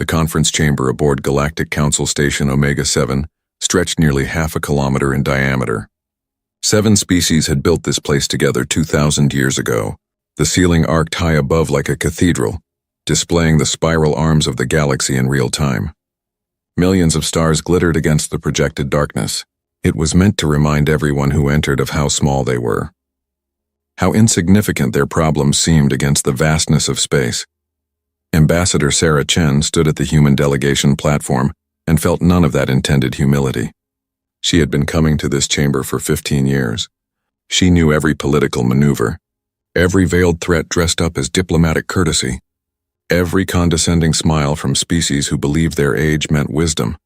The conference chamber aboard Galactic Council Station Omega-7 stretched nearly half a kilometer in diameter. 7 species had built this place together 2,000 years ago. The ceiling arced high above like a cathedral, displaying the spiral arms of the galaxy in real time. Millions of stars glittered against the projected darkness. It was meant to remind everyone who entered of how small they were, how insignificant their problems seemed against the vastness of space. Ambassador Sarah Chen stood at the human delegation platform and felt none of that intended humility. She had been coming to this chamber for 15 years. She knew every political maneuver, every veiled threat dressed up as diplomatic courtesy, every condescending smile from species who believed their age meant wisdom.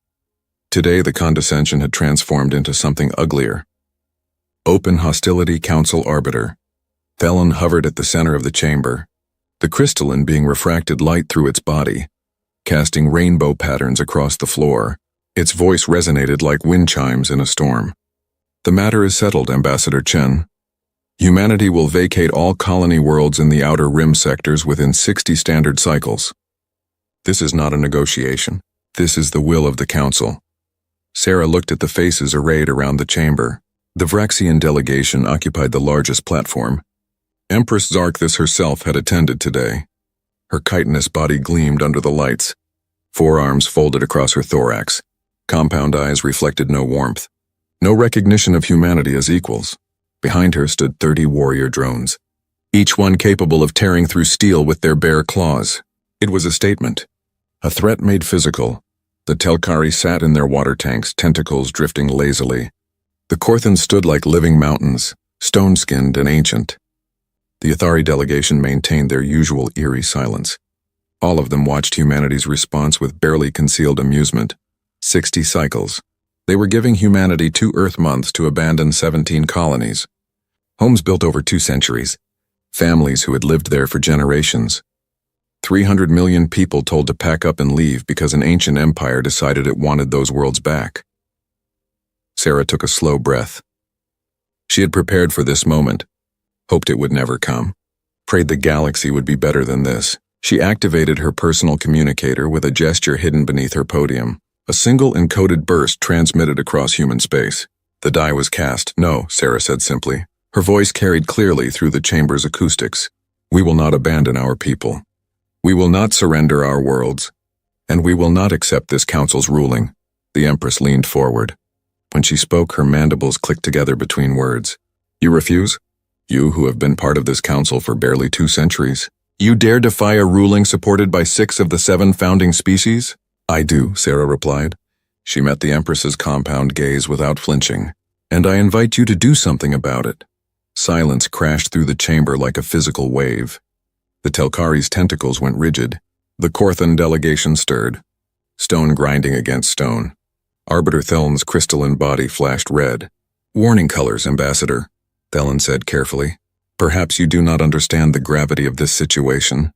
Today the condescension had transformed into something uglier. Open hostility, Council Arbiter. Felon hovered at the center of the chamber, the crystalline being refracted light through its body, casting rainbow patterns across the floor. Its voice resonated like wind chimes in a storm. The matter is settled, Ambassador Chen. Humanity will vacate all colony worlds in the Outer Rim sectors within 60 standard cycles. This is not a negotiation. This is the will of the Council. Sarah looked at the faces arrayed around the chamber. The Vraxian delegation occupied the largest platform. Empress Zarkthus herself had attended today. Her chitinous body gleamed under the lights. Forearms folded across her thorax. Compound eyes reflected no warmth. No recognition of humanity as equals. Behind her stood 30 warrior drones, each one capable of tearing through steel with their bare claws. It was a statement, a threat made physical. The Telkari sat in their water tanks, tentacles drifting lazily. The Korthans stood like living mountains, stone-skinned and ancient. The Athari delegation maintained their usual eerie silence. All of them watched humanity's response with barely concealed amusement. 60 cycles. They were giving humanity 2 Earth months to abandon 17 colonies. Homes built over 2 centuries. Families who had lived there for generations. 300 million people told to pack up and leave because an ancient empire decided it wanted those worlds back. Sarah took a slow breath. She had prepared for this moment, hoped it would never come, prayed the galaxy would be better than this. She activated her personal communicator with a gesture hidden beneath her podium. A single encoded burst transmitted across human space. The die was cast. No, Sarah said simply. Her voice carried clearly through the chamber's acoustics. We will not abandon our people. We will not surrender our worlds. And we will not accept this council's ruling. The Empress leaned forward. When she spoke, her mandibles clicked together between words. You refuse? You who have been part of this council for barely 2 centuries. You dare defy a ruling supported by 6 of the 7 founding species? I do, Sarah replied. She met the Empress's compound gaze without flinching. And I invite you to do something about it. Silence crashed through the chamber like a physical wave. The Telkari's tentacles went rigid. The Korthan delegation stirred, stone grinding against stone. Arbiter Thelon's crystalline body flashed red. Warning colors, Ambassador, Thelon said carefully. Perhaps you do not understand the gravity of this situation.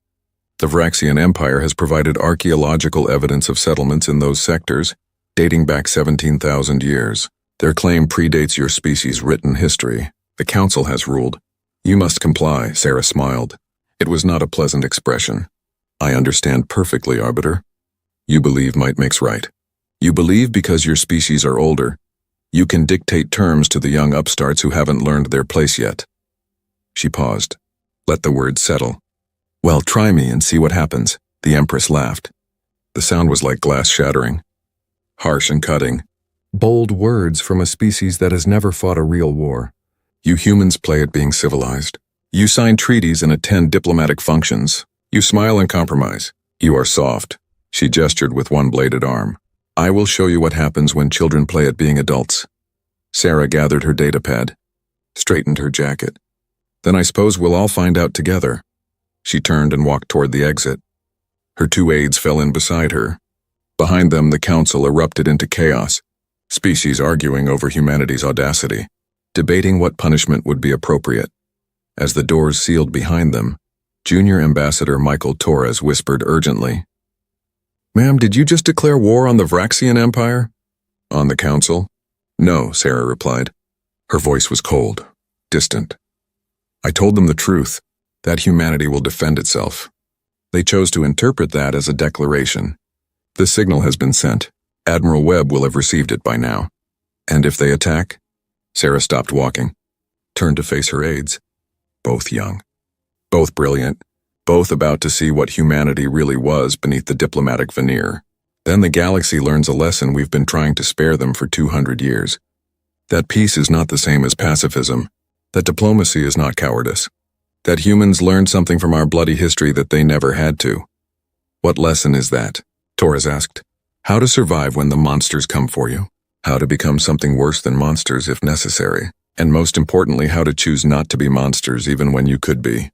The Vraxian Empire has provided archaeological evidence of settlements in those sectors, dating back 17,000 years. Their claim predates your species' written history. The Council has ruled. You must comply, Sarah smiled. It was not a pleasant expression. I understand perfectly, Arbiter. You believe might makes right. You believe because your species are older. You can dictate terms to the young upstarts who haven't learned their place yet. She paused. Let the words settle. Well, try me and see what happens, the Empress laughed. The sound was like glass shattering. Harsh and cutting. Bold words from a species that has never fought a real war. You humans play at being civilized. You sign treaties and attend diplomatic functions. You smile and compromise. You are soft. She gestured with one bladed arm. I will show you what happens when children play at being adults. Sarah gathered her datapad, straightened her jacket. Then I suppose we'll all find out together. She turned and walked toward the exit. Her 2 aides fell in beside her. Behind them, the council erupted into chaos, species arguing over humanity's audacity, debating what punishment would be appropriate. As the doors sealed behind them, Junior Ambassador Michael Torres whispered urgently, Ma'am, did you just declare war on the Vraxian Empire? On the council? No, Sarah replied. Her voice was cold, distant. I told them the truth, that humanity will defend itself. They chose to interpret that as a declaration. The signal has been sent. Admiral Webb will have received it by now. And if they attack? Sarah stopped walking, turned to face her aides. Both young. Both brilliant. Both about to see what humanity really was beneath the diplomatic veneer. Then the galaxy learns a lesson we've been trying to spare them for 200 years. That peace is not the same as pacifism. That diplomacy is not cowardice. That humans learned something from our bloody history that they never had to. What lesson is that? Torres asked. How to survive when the monsters come for you. How to become something worse than monsters if necessary. And most importantly, how to choose not to be monsters even when you could be.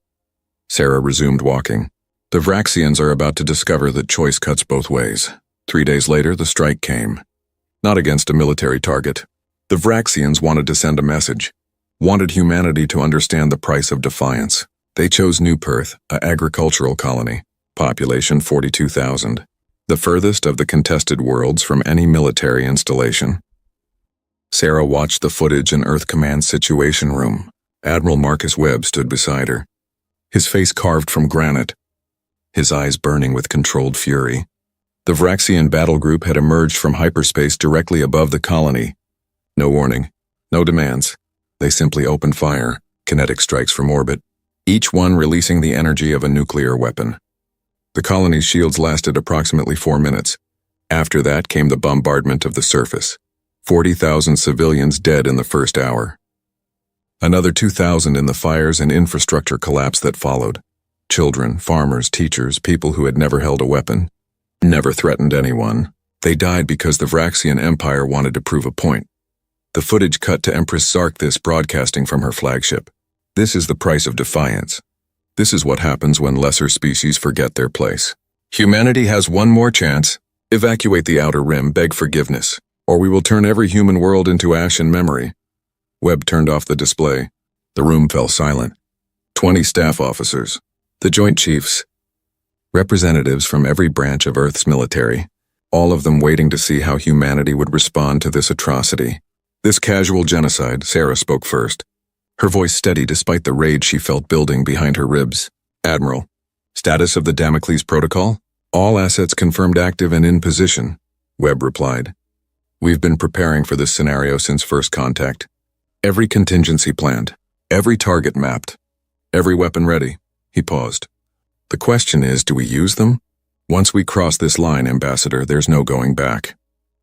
Sarah resumed walking. The Vraxians are about to discover that choice cuts both ways. 3 days later, the strike came. Not against a military target. The Vraxians wanted to send a message. Wanted humanity to understand the price of defiance. They chose New Perth, an agricultural colony. Population 42,000. The furthest of the contested worlds from any military installation. Sarah watched the footage in Earth Command's Situation Room. Admiral Marcus Webb stood beside her. His face carved from granite. His eyes burning with controlled fury. The Vraxian battle group had emerged from hyperspace directly above the colony. No warning. No demands. They simply opened fire, kinetic strikes from orbit, each one releasing the energy of a nuclear weapon. The colony's shields lasted approximately 4 minutes. After that came the bombardment of the surface. 40,000 civilians dead in the first hour. Another 2,000 in the fires and infrastructure collapse that followed. Children, farmers, teachers, people who had never held a weapon, never threatened anyone. They died because the Vraxian Empire wanted to prove a point. The footage cut to Empress Zarkthis broadcasting from her flagship. This is the price of defiance. This is what happens when lesser species forget their place. Humanity has one more chance. Evacuate the Outer Rim, beg forgiveness, or we will turn every human world into ash and memory. Webb turned off the display. The room fell silent. 20 staff officers, the Joint Chiefs, representatives from every branch of Earth's military, all of them waiting to see how humanity would respond to this atrocity. This casual genocide. Sarah spoke first, her voice steady despite the rage she felt building behind her ribs. Admiral, status of the Damocles Protocol? All assets confirmed active and in position, Webb replied. We've been preparing for this scenario since first contact. Every contingency planned, every target mapped, every weapon ready. He paused. The question is, do we use them? Once we cross this line, Ambassador, there's no going back.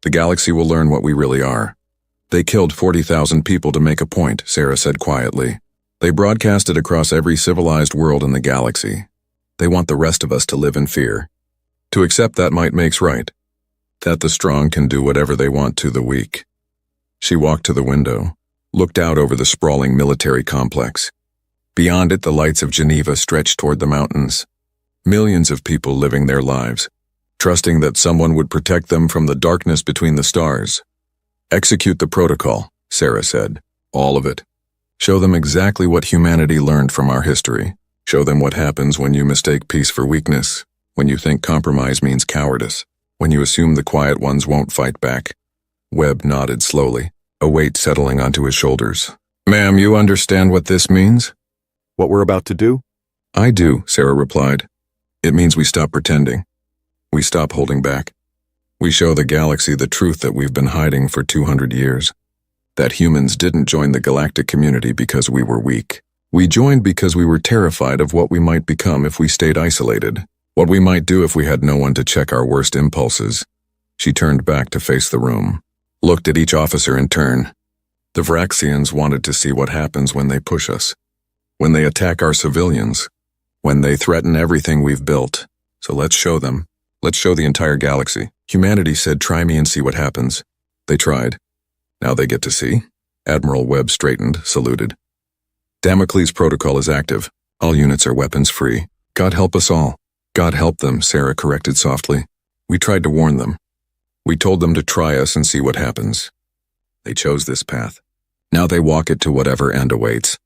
The galaxy will learn what we really are. They killed 40,000 people to make a point, Sarah said quietly. They broadcast it across every civilized world in the galaxy. They want the rest of us to live in fear. To accept that might makes right. That the strong can do whatever they want to the weak. She walked to the window, looked out over the sprawling military complex. Beyond it, the lights of Geneva stretched toward the mountains. Millions of people living their lives, trusting that someone would protect them from the darkness between the stars. Execute the protocol, Sarah said. All of it. Show them exactly what humanity learned from our history. Show them what happens when you mistake peace for weakness, when you think compromise means cowardice, when you assume the quiet ones won't fight back. Webb nodded slowly, a weight settling onto his shoulders. Ma'am, you understand what this means? What we're about to do? I do, Sarah replied. It means we stop pretending. We stop holding back. We show the galaxy the truth that we've been hiding for 200 years. That humans didn't join the galactic community because we were weak. We joined because we were terrified of what we might become if we stayed isolated. What we might do if we had no one to check our worst impulses. She turned back to face the room, looked at each officer in turn. The Vraxians wanted to see what happens when they push us. When they attack our civilians. When they threaten everything we've built. So let's show them. Let's show the entire galaxy. Humanity said, try me and see what happens. They tried. Now they get to see. Admiral Webb straightened, saluted. Damocles Protocol is active. All units are weapons-free. God help us all. God help them, Sarah corrected softly. We tried to warn them. We told them to try us and see what happens. They chose this path. Now they walk it to whatever end awaits.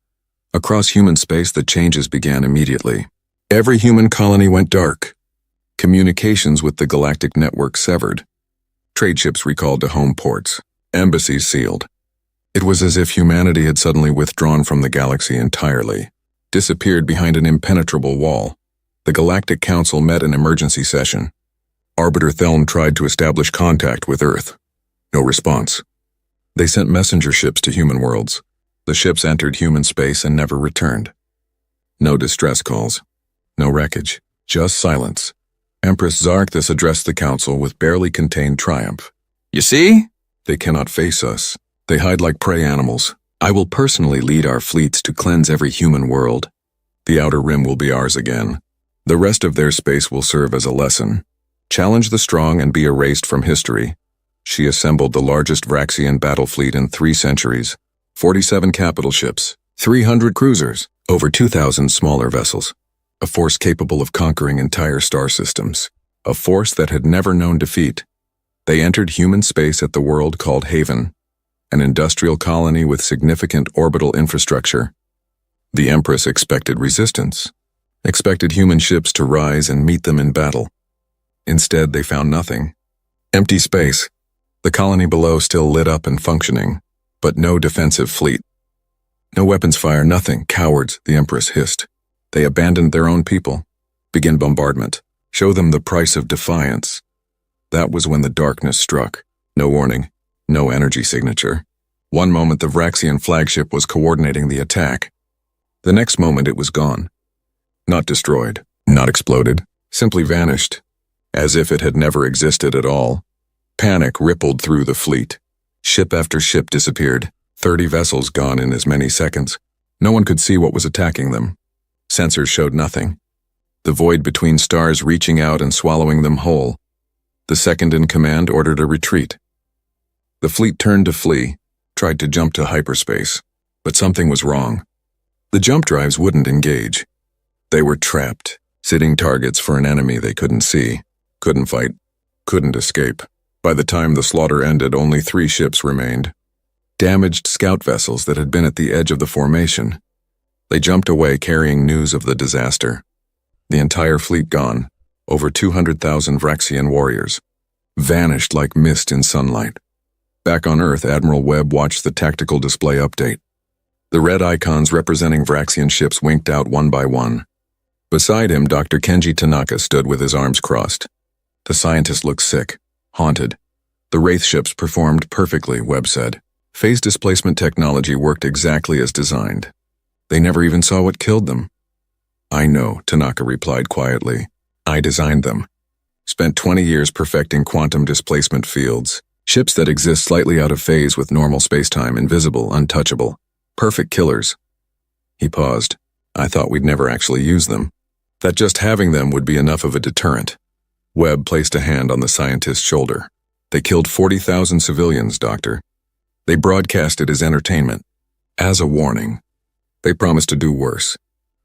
Across human space, the changes began immediately. Every human colony went dark. Communications with the galactic network severed. Trade ships recalled to home ports. Embassies sealed. It was as if humanity had suddenly withdrawn from the galaxy entirely, disappeared behind an impenetrable wall. The Galactic Council met in emergency session. Arbiter Thelm tried to establish contact with Earth. No response. They sent messenger ships to human worlds. The ships entered human space and never returned. No distress calls. No wreckage. Just silence. Empress Zarkthus addressed the council with barely contained triumph. You see? They cannot face us. They hide like prey animals. I will personally lead our fleets to cleanse every human world. The Outer Rim will be ours again. The rest of their space will serve as a lesson. Challenge the strong and be erased from history. She assembled the largest Vraxian battle fleet in 3 centuries. 47 capital ships, 300 cruisers, over 2,000 smaller vessels. A force capable of conquering entire star systems. A force that had never known defeat. They entered human space at the world called Haven, an industrial colony with significant orbital infrastructure. The Empress expected resistance, expected human ships to rise and meet them in battle. Instead, they found nothing. Empty space. The colony below still lit up and functioning, but no defensive fleet. No weapons fire, nothing. Cowards, the Empress hissed. They abandoned their own people. Begin bombardment. Show them the price of defiance. That was when the darkness struck. No warning. No energy signature. One moment the Vraxian flagship was coordinating the attack. The next moment it was gone. Not destroyed, not exploded, simply vanished, as if it had never existed at all. Panic rippled through the fleet. Ship after ship disappeared, 30 vessels gone in as many seconds. No one could see what was attacking them. Sensors showed nothing. The void between stars reaching out and swallowing them whole. The second in command ordered a retreat. The fleet turned to flee, tried to jump to hyperspace, but something was wrong. The jump drives wouldn't engage. They were trapped, sitting targets for an enemy they couldn't see, couldn't fight, couldn't escape. By the time the slaughter ended, only 3 ships remained. Damaged scout vessels that had been at the edge of the formation. They jumped away carrying news of the disaster. The entire fleet gone, over 200,000 Vraxian warriors. Vanished like mist in sunlight. Back on Earth, Admiral Webb watched the tactical display update. The red icons representing Vraxian ships winked out one by one. Beside him, Dr. Kenji Tanaka stood with his arms crossed. The scientist looked sick, haunted. The Wraith ships performed perfectly, Webb said. Phase displacement technology worked exactly as designed. They never even saw what killed them. I know, Tanaka replied quietly. I designed them. Spent 20 years perfecting quantum displacement fields. Ships that exist slightly out of phase with normal spacetime, invisible, untouchable. Perfect killers. He paused. I thought we'd never actually use them. That just having them would be enough of a deterrent. Webb placed a hand on the scientist's shoulder. They killed 40,000 civilians, Doctor. They broadcast it as entertainment. As a warning. They promised to do worse.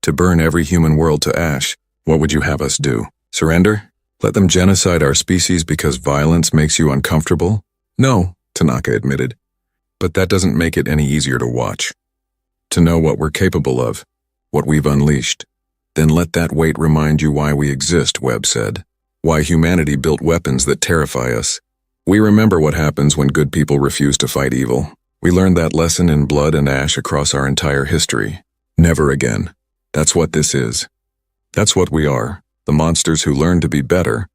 To burn every human world to ash. What would you have us do? Surrender? Let them genocide our species because violence makes you uncomfortable? No, Tanaka admitted. But that doesn't make it any easier to watch. To know what we're capable of, what we've unleashed. Then let that weight remind you why we exist, Webb said. Why humanity built weapons that terrify us. We remember what happens when good people refuse to fight evil. We learned that lesson in blood and ash across our entire history. Never again. That's what this is. That's what we are, the monsters who learned to be better,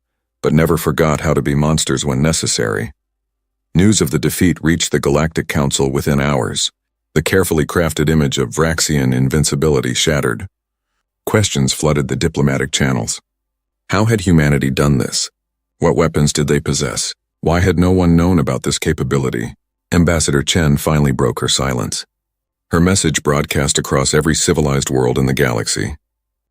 but never forgot how to be monsters when necessary. News of the defeat reached the Galactic Council within hours. The carefully crafted image of Vraxian invincibility shattered. Questions flooded the diplomatic channels. How had humanity done this? What weapons did they possess? Why had no one known about this capability? Ambassador Chen finally broke her silence. Her message broadcast across every civilized world in the galaxy.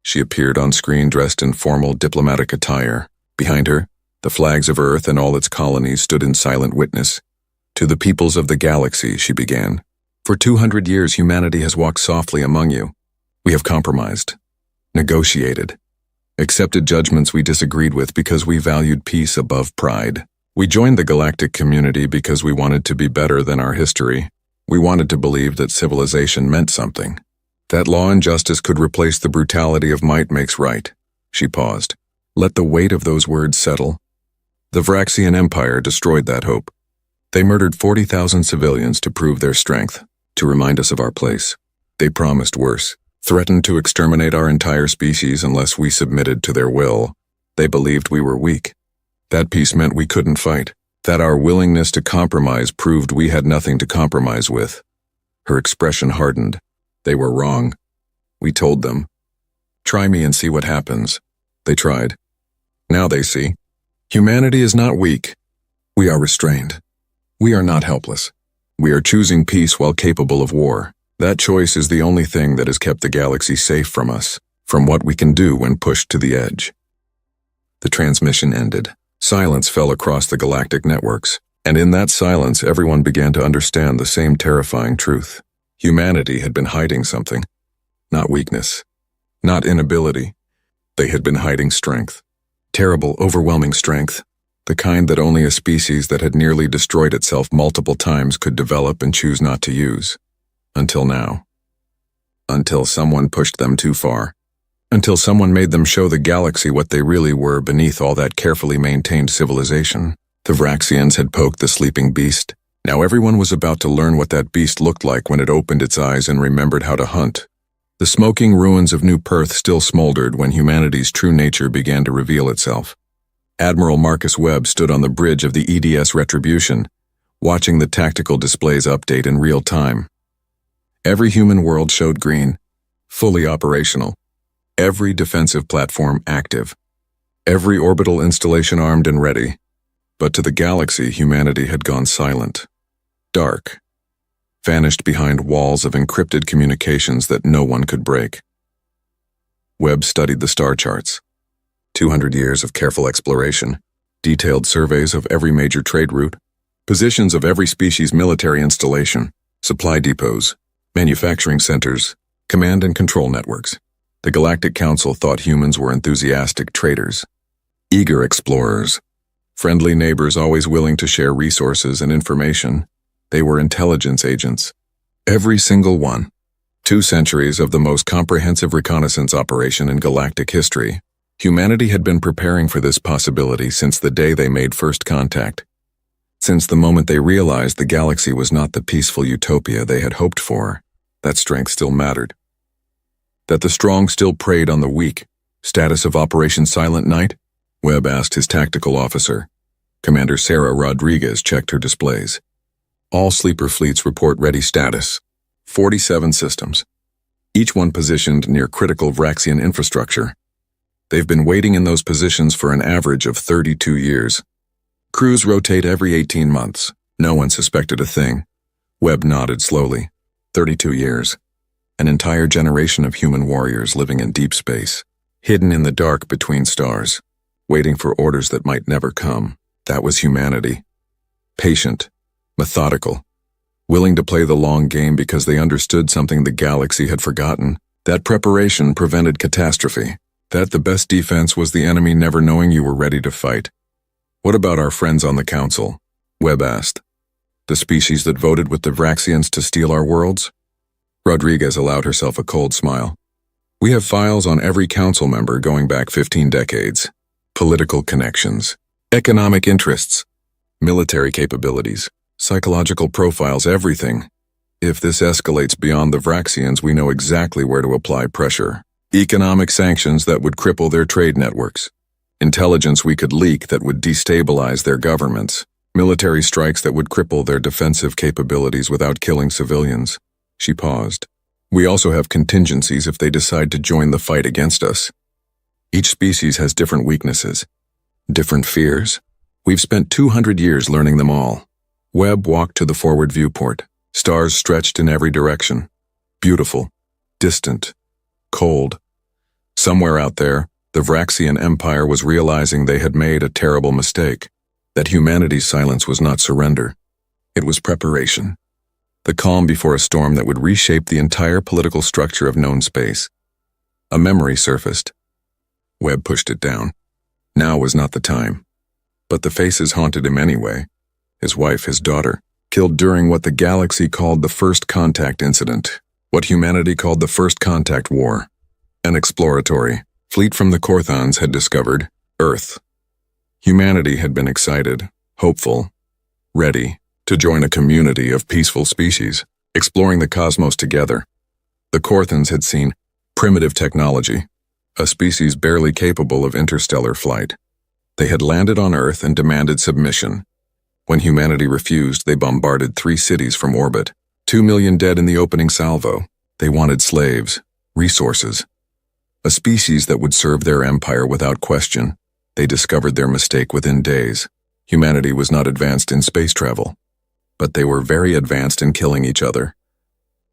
She appeared on screen dressed in formal diplomatic attire. Behind her, the flags of Earth and all its colonies stood in silent witness. To the peoples of the galaxy, she began. For 200 years, humanity has walked softly among you. We have compromised, negotiated, accepted judgments we disagreed with because we valued peace above pride. We joined the galactic community because we wanted to be better than our history. We wanted to believe that civilization meant something. That law and justice could replace the brutality of might makes right. She paused. Let the weight of those words settle. The Vraxian Empire destroyed that hope. They murdered 40,000 civilians to prove their strength, to remind us of our place. They promised worse, threatened to exterminate our entire species unless we submitted to their will. They believed we were weak. That peace meant we couldn't fight, that our willingness to compromise proved we had nothing to compromise with. Her expression hardened. They were wrong. We told them. Try me and see what happens. They tried. Now they see. Humanity is not weak. We are restrained. We are not helpless. We are choosing peace while capable of war. That choice is the only thing that has kept the galaxy safe from us, from what we can do when pushed to the edge. The transmission ended. Silence fell across the galactic networks, and in that silence everyone began to understand the same terrifying truth. Humanity had been hiding something. Not weakness. Not inability. They had been hiding strength. Terrible, overwhelming strength. The kind that only a species that had nearly destroyed itself multiple times could develop and choose not to use. Until now. Until someone pushed them too far. Until someone made them show the galaxy what they really were beneath all that carefully maintained civilization. The Vraxians had poked the sleeping beast. Now everyone was about to learn what that beast looked like when it opened its eyes and remembered how to hunt. The smoking ruins of New Perth still smoldered when humanity's true nature began to reveal itself. Admiral Marcus Webb stood on the bridge of the EDS Retribution, watching the tactical displays update in real time. Every human world showed green, fully operational. Every defensive platform active. Every orbital installation armed and ready. But to the galaxy, humanity had gone silent. Dark. Vanished behind walls of encrypted communications that no one could break. Webb studied the star charts. 200 years of careful exploration, detailed surveys of every major trade route, positions of every species military installation, supply depots, manufacturing centers, command and control networks. The Galactic Council thought humans were enthusiastic traders, eager explorers, friendly neighbors always willing to share resources and information. They were intelligence agents. Every single one. 2 centuries of the most comprehensive reconnaissance operation in galactic history. Humanity had been preparing for this possibility since the day they made first contact. Since the moment they realized the galaxy was not the peaceful utopia they had hoped for, that strength still mattered. That the strong still preyed on the weak. Status of Operation Silent Night? Webb asked his tactical officer. Commander Sarah Rodriguez checked her displays. All sleeper fleets report ready status. 47 systems. Each one positioned near critical Vraxian infrastructure. They've been waiting in those positions for an average of 32 years. Crews rotate every 18 months. No one suspected a thing. Webb nodded slowly. 32 years. An entire generation of human warriors living in deep space, hidden in the dark between stars, waiting for orders that might never come. That was humanity. Patient, methodical, willing to play the long game because they understood something the galaxy had forgotten. That preparation prevented catastrophe. That the best defense was the enemy never knowing you were ready to fight. What about our friends on the Council? Webb asked. The species that voted with the Vraxians to steal our worlds? Rodriguez allowed herself a cold smile. We have files on every council member going back 15 decades. Political connections, economic interests, military capabilities, psychological profiles, everything. If this escalates beyond the Vraxians, we know exactly where to apply pressure. Economic sanctions that would cripple their trade networks. Intelligence we could leak that would destabilize their governments. Military strikes that would cripple their defensive capabilities without killing civilians. She paused. We also have contingencies if they decide to join the fight against us. Each species has different weaknesses, different fears. We've spent 200 years learning them all. Webb walked to the forward viewport. Stars stretched in every direction. Beautiful, distant, cold. Somewhere out there, the Vraxian Empire was realizing they had made a terrible mistake, that humanity's silence was not surrender. It was preparation. The calm before a storm that would reshape the entire political structure of known space. A memory surfaced. Webb pushed it down. Now was not the time. But the faces haunted him anyway. His wife, his daughter, killed during what the galaxy called the First Contact Incident, what humanity called the First Contact War. An exploratory fleet from the Korthons had discovered Earth. Humanity had been excited, hopeful, ready to join a community of peaceful species, exploring the cosmos together. The Korthons had seen primitive technology, a species barely capable of interstellar flight. They had landed on Earth and demanded submission. When humanity refused, they bombarded 3 cities from orbit. 2 million dead in the opening salvo. They wanted slaves, resources, a species that would serve their empire without question. They discovered their mistake within days. Humanity was not advanced in space travel, but they were very advanced in killing each other.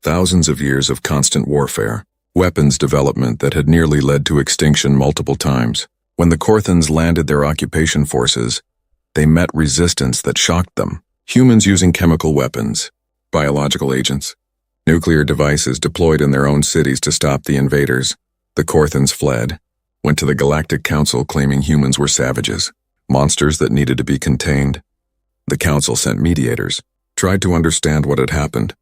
Thousands of years of constant warfare, weapons development that had nearly led to extinction multiple times. When the Korthans landed their occupation forces, they met resistance that shocked them. Humans using chemical weapons, biological agents, nuclear devices deployed in their own cities to stop the invaders. The Korthans fled, went to the Galactic Council claiming humans were savages, monsters that needed to be contained. The Council sent mediators, tried to understand what had happened.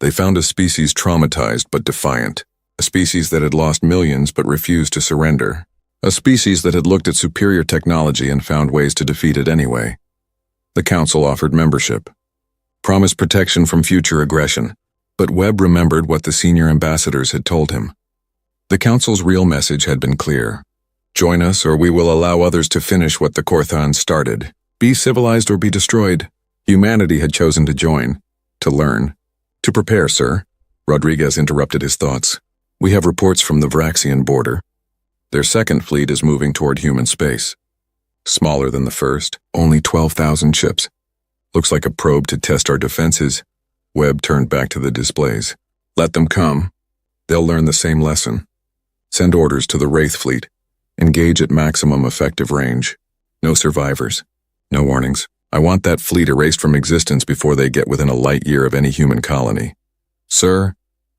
They found a species traumatized but defiant, a species that had lost millions but refused to surrender, a species that had looked at superior technology and found ways to defeat it anyway. The Council offered membership, promised protection from future aggression, but Webb remembered what the senior ambassadors had told him. The Council's real message had been clear. Join us or we will allow others to finish what the Korthans started. Be civilized or be destroyed. Humanity had chosen to join, to learn. To prepare, sir. Rodriguez interrupted his thoughts. We have reports from the Vraxian border. Their second fleet is moving toward human space. Smaller than the first, only 12,000 ships. Looks like a probe to test our defenses. Webb turned back to the displays. Let them come. They'll learn the same lesson. Send orders to the Wraith fleet. Engage at maximum effective range. No survivors. No warnings. I want that fleet erased from existence before they get within a light year of any human colony. Sir,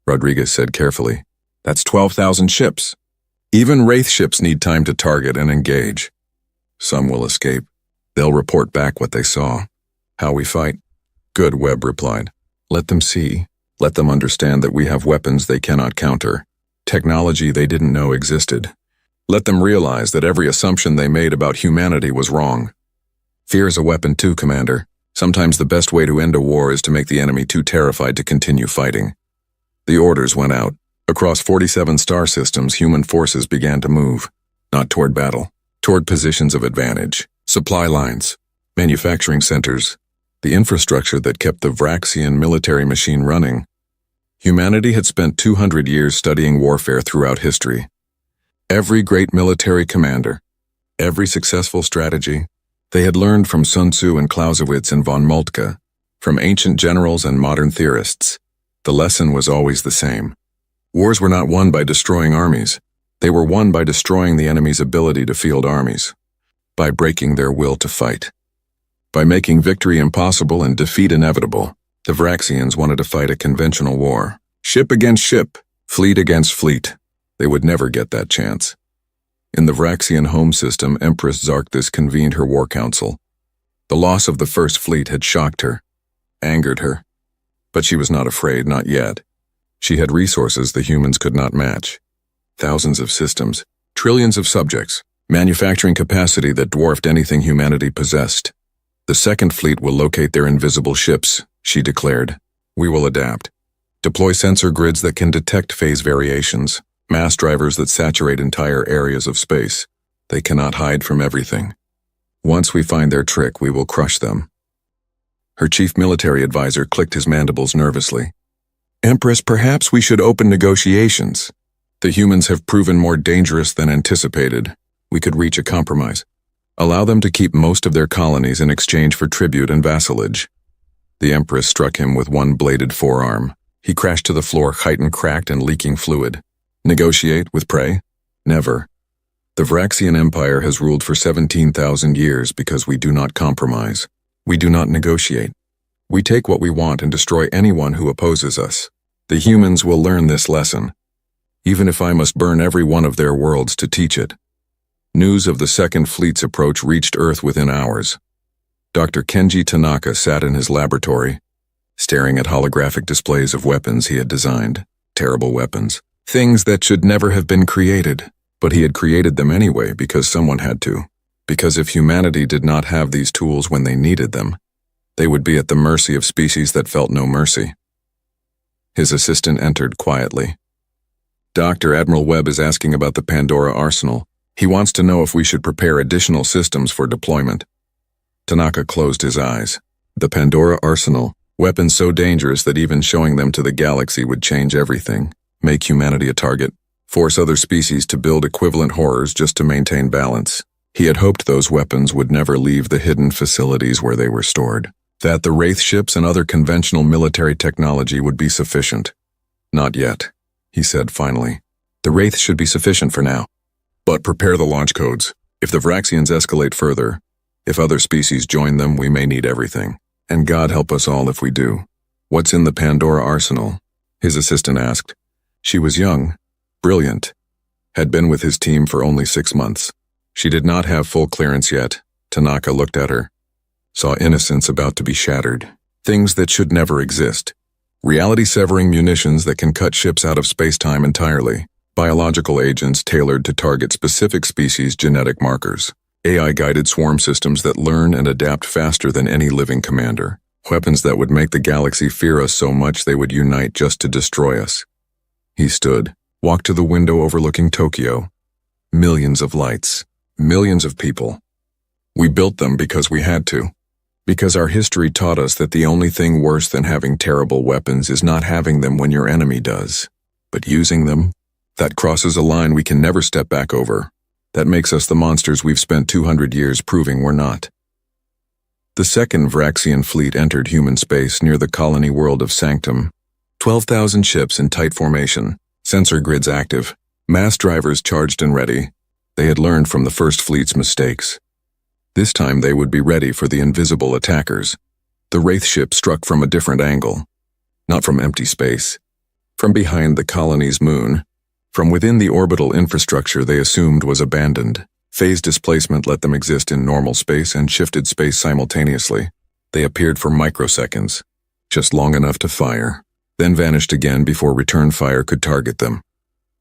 Rodriguez said carefully, that's 12,000 ships. Even Wraith ships need time to target and engage. Some will escape. They'll report back what they saw. How we fight. Good, Webb replied. Let them see. Let them understand that we have weapons they cannot counter. Technology they didn't know existed. Let them realize that every assumption they made about humanity was wrong. Fear is a weapon too, Commander. Sometimes the best way to end a war is to make the enemy too terrified to continue fighting. The orders went out. Across 47 star systems, human forces began to move. Not toward battle, toward positions of advantage. Supply lines, manufacturing centers, the infrastructure that kept the Vraxian military machine running. Humanity had spent 200 years studying warfare throughout history. Every great military commander, every successful strategy, they had learned from Sun Tzu and Clausewitz and von Moltke, from ancient generals and modern theorists. The lesson was always the same. Wars were not won by destroying armies. They were won by destroying the enemy's ability to field armies, by breaking their will to fight. By making victory impossible and defeat inevitable, the Vraxians wanted to fight a conventional war. Ship against ship, fleet against fleet. They would never get that chance. In the Vraxian home system, Empress Zarkthus convened her war council. The loss of the First Fleet had shocked her, angered her. But she was not afraid, not yet. She had resources the humans could not match. Thousands of systems, trillions of subjects, manufacturing capacity that dwarfed anything humanity possessed. The Second Fleet will locate their invisible ships, she declared. We will adapt. Deploy sensor grids that can detect phase variations, mass drivers that saturate entire areas of space. They cannot hide from everything. Once we find their trick, we will crush them. Her chief military advisor clicked his mandibles nervously. Empress, perhaps we should open negotiations. The humans have proven more dangerous than anticipated. We could reach a compromise. Allow them to keep most of their colonies in exchange for tribute and vassalage. The Empress struck him with one bladed forearm. He crashed to the floor, chitin cracked and leaking fluid. Negotiate with prey? Never. The Vraxian Empire has ruled for 17,000 years because we do not compromise. We do not negotiate. We take what we want and destroy anyone who opposes us. The humans will learn this lesson, even if I must burn every one of their worlds to teach it. News of the Second Fleet's approach reached Earth within hours. Dr. Kenji Tanaka sat in his laboratory, staring at holographic displays of weapons he had designed. Terrible weapons. Things that should never have been created. But he had created them anyway because someone had to. Because if humanity did not have these tools when they needed them, they would be at the mercy of species that felt no mercy. His assistant entered quietly. Dr. Admiral Webb is asking about the Pandora arsenal. He wants to know if we should prepare additional systems for deployment. Tanaka closed his eyes. The Pandora Arsenal, weapons so dangerous that even showing them to the galaxy would change everything, make humanity a target, force other species to build equivalent horrors just to maintain balance. He had hoped those weapons would never leave the hidden facilities where they were stored, that the Wraith ships and other conventional military technology would be sufficient. Not yet, he said finally. The Wraith should be sufficient for now. But prepare the launch codes. If the Vraxians escalate further, if other species join them, we may need everything. And God help us all if we do. What's in the Pandora Arsenal? His assistant asked. She was young, brilliant, had been with his team for only 6 months. She did not have full clearance yet. Tanaka looked at her, saw innocence about to be shattered. Things that should never exist. Reality-severing munitions that can cut ships out of space-time entirely. Biological agents tailored to target specific species' genetic markers. AI-guided swarm systems that learn and adapt faster than any living commander. Weapons that would make the galaxy fear us so much they would unite just to destroy us. He stood, walked to the window overlooking Tokyo. Millions of lights. Millions of people. We built them because we had to. Because our history taught us that the only thing worse than having terrible weapons is not having them when your enemy does. But using them, that crosses a line we can never step back over. That makes us the monsters we've spent 200 years proving we're not. The second Vraxian fleet entered human space near the colony world of Sanctum. 12,000 ships in tight formation, sensor grids active, mass drivers charged and ready. They had learned from the first fleet's mistakes. This time they would be ready for the invisible attackers. The Wraith ship struck from a different angle. Not from empty space. From behind the colony's moon. From within the orbital infrastructure they assumed was abandoned. Phase displacement let them exist in normal space and shifted space simultaneously. They appeared for microseconds, just long enough to fire, then vanished again before return fire could target them.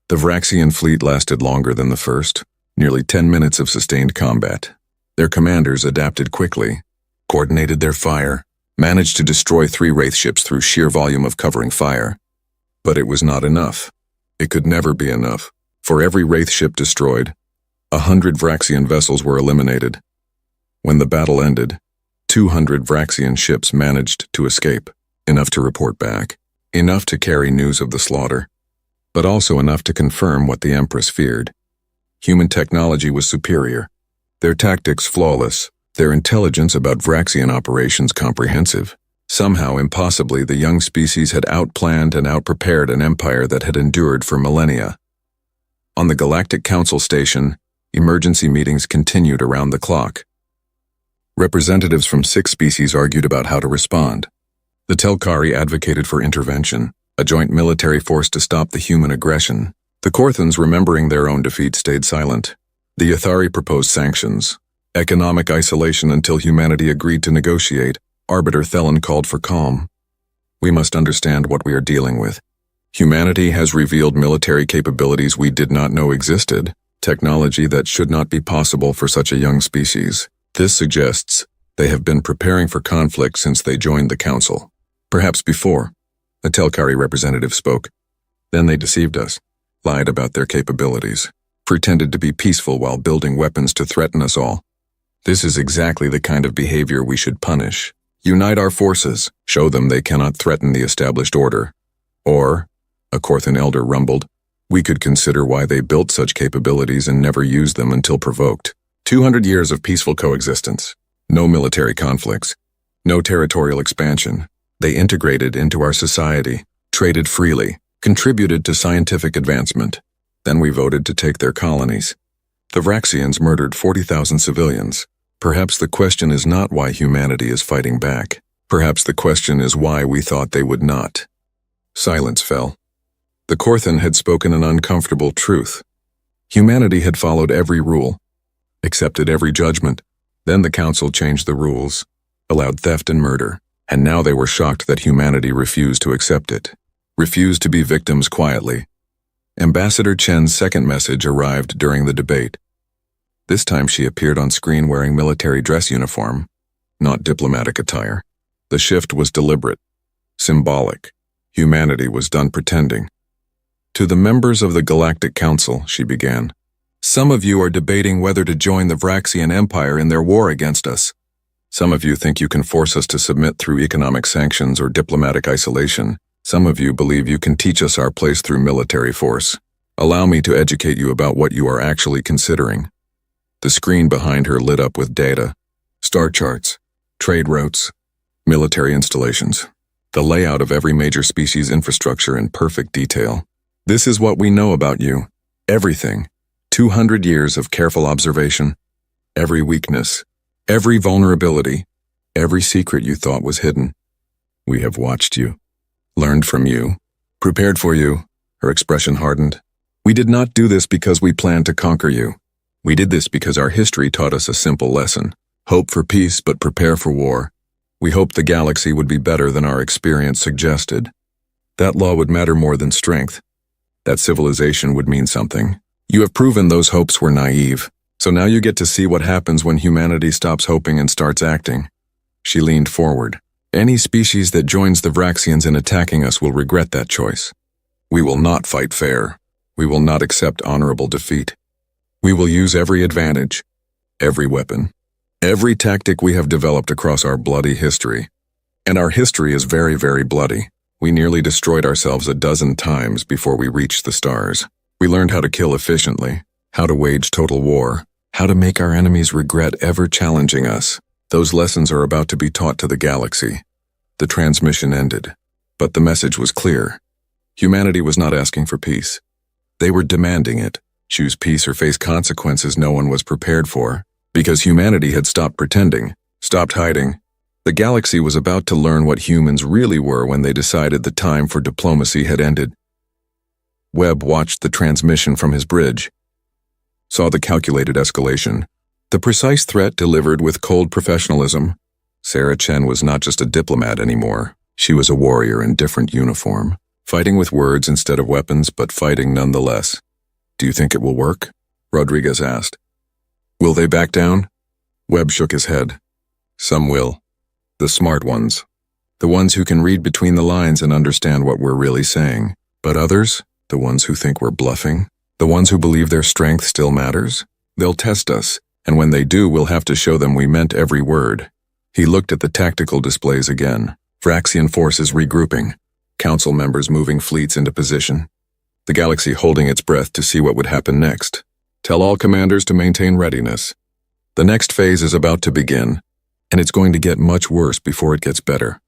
The Vraxian fleet lasted longer than the first. Nearly 10 minutes of sustained combat. Their commanders adapted quickly, coordinated their fire, managed to destroy 3 Wraith ships through sheer volume of covering fire. But it was not enough. It could never be enough. For every Wraith ship destroyed, 100 Vraxian vessels were eliminated. When the battle ended, 200 Vraxian ships managed to escape, enough to report back, enough to carry news of the slaughter, but also enough to confirm what the Empress feared. Human technology was superior, their tactics flawless, their intelligence about Vraxian operations comprehensive. Somehow, impossibly, the young species had outplanned and outprepared an empire that had endured for millennia. On the Galactic Council station, emergency meetings continued around the clock. Representatives from 6 species argued about how to respond. The Telkari advocated for intervention, a joint military force to stop the human aggression. The Korthans, remembering their own defeat, stayed silent. The Athari proposed sanctions, economic isolation until humanity agreed to negotiate. Arbiter Thelen called for calm. We must understand what we are dealing with. Humanity has revealed military capabilities we did not know existed, technology that should not be possible for such a young species. This suggests they have been preparing for conflict since they joined the Council. Perhaps before. A Telkari representative spoke. Then they deceived us. Lied about their capabilities, pretended to be peaceful while building weapons to threaten us all. This is exactly the kind of behavior we should punish. Unite our forces, show them they cannot threaten the established order. Or, a Korthan elder rumbled, we could consider why they built such capabilities and never used them until provoked. 200 years of peaceful coexistence. No military conflicts. No territorial expansion. They integrated into our society, traded freely, contributed to scientific advancement. Then we voted to take their colonies. The Vraxians murdered 40,000 civilians. Perhaps the question is not why humanity is fighting back. Perhaps the question is why we thought they would not. Silence fell. The Korthan had spoken an uncomfortable truth. Humanity had followed every rule, accepted every judgment. Then the Council changed the rules, allowed theft and murder, and now they were shocked that humanity refused to accept it. Refused to be victims quietly. Ambassador Chen's second message arrived during the debate. This time she appeared on screen wearing military dress uniform, not diplomatic attire. The shift was deliberate, symbolic. Humanity was done pretending. To the members of the Galactic Council, she began, Some of you are debating whether to join the Vraxian Empire in their war against us. Some of you think you can force us to submit through economic sanctions or diplomatic isolation. Some of you believe you can teach us our place through military force. Allow me to educate you about what you are actually considering. The screen behind her lit up with data, star charts, trade routes, military installations, the layout of every major species infrastructure in perfect detail. This is what we know about you. Everything. 200 years of careful observation. Every weakness. Every vulnerability. Every secret you thought was hidden. We have watched you. Learned from you. Prepared for you. Her expression hardened. We did not do this because we planned to conquer you. We did this because our history taught us a simple lesson. Hope for peace, but prepare for war. We hoped the galaxy would be better than our experience suggested. That law would matter more than strength. That civilization would mean something. You have proven those hopes were naive, so now you get to see what happens when humanity stops hoping and starts acting. She leaned forward. Any species that joins the Vraxians in attacking us will regret that choice. We will not fight fair. We will not accept honorable defeat. We will use every advantage, every weapon, every tactic we have developed across our bloody history. And our history is very, very bloody. We nearly destroyed ourselves a dozen times before we reached the stars. We learned how to kill efficiently, how to wage total war, how to make our enemies regret ever challenging us. Those lessons are about to be taught to the galaxy. The transmission ended, but the message was clear. Humanity was not asking for peace. They were demanding it. Choose peace or face consequences no one was prepared for. Because humanity had stopped pretending, stopped hiding. The galaxy was about to learn what humans really were when they decided the time for diplomacy had ended. Webb watched the transmission from his bridge, saw the calculated escalation, the precise threat delivered with cold professionalism. Sarah Chen was not just a diplomat anymore. She was a warrior in different uniform, fighting with words instead of weapons, but fighting nonetheless. Do you think it will work? Rodriguez asked. Will they back down? Webb shook his head. Some will. The smart ones. The ones who can read between the lines and understand what we're really saying. But others, the ones who think we're bluffing, the ones who believe their strength still matters, they'll test us, and when they do, we'll have to show them we meant every word. He looked at the tactical displays again. Vraxian forces regrouping, council members moving fleets into position, the galaxy holding its breath to see what would happen next. Tell all commanders to maintain readiness. The next phase is about to begin, and it's going to get much worse before it gets better.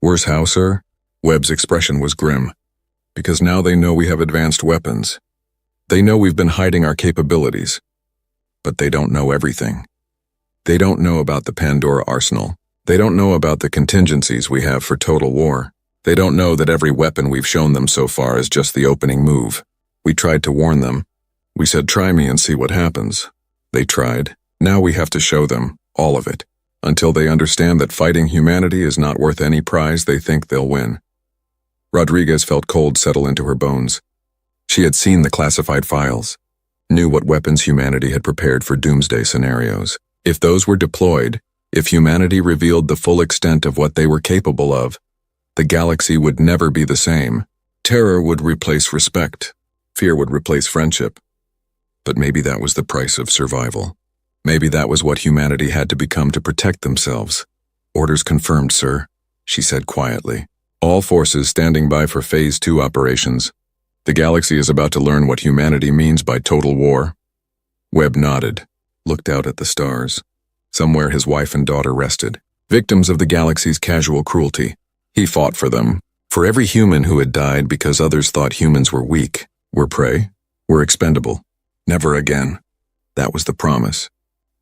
Worse how, sir? Webb's expression was grim. Because now they know we have advanced weapons. They know we've been hiding our capabilities. But they don't know everything. They don't know about the Pandora arsenal. They don't know about the contingencies we have for total war. They don't know that every weapon we've shown them so far is just the opening move. We tried to warn them. We said, try me and see what happens. They tried. Now we have to show them, all of it, until they understand that fighting humanity is not worth any prize they think they'll win. Rodriguez felt cold settle into her bones. She had seen the classified files, knew what weapons humanity had prepared for doomsday scenarios. If those were deployed, if humanity revealed the full extent of what they were capable of, the galaxy would never be the same. Terror would replace respect. Fear would replace friendship. But maybe that was the price of survival. Maybe that was what humanity had to become to protect themselves. Orders confirmed, sir, she said quietly. All forces standing by for Phase 2 operations. The galaxy is about to learn what humanity means by total war. Webb nodded, looked out at the stars. Somewhere his wife and daughter rested, victims of the galaxy's casual cruelty. He fought for them, for every human who had died because others thought humans were weak, were prey, were expendable. Never again. That was the promise.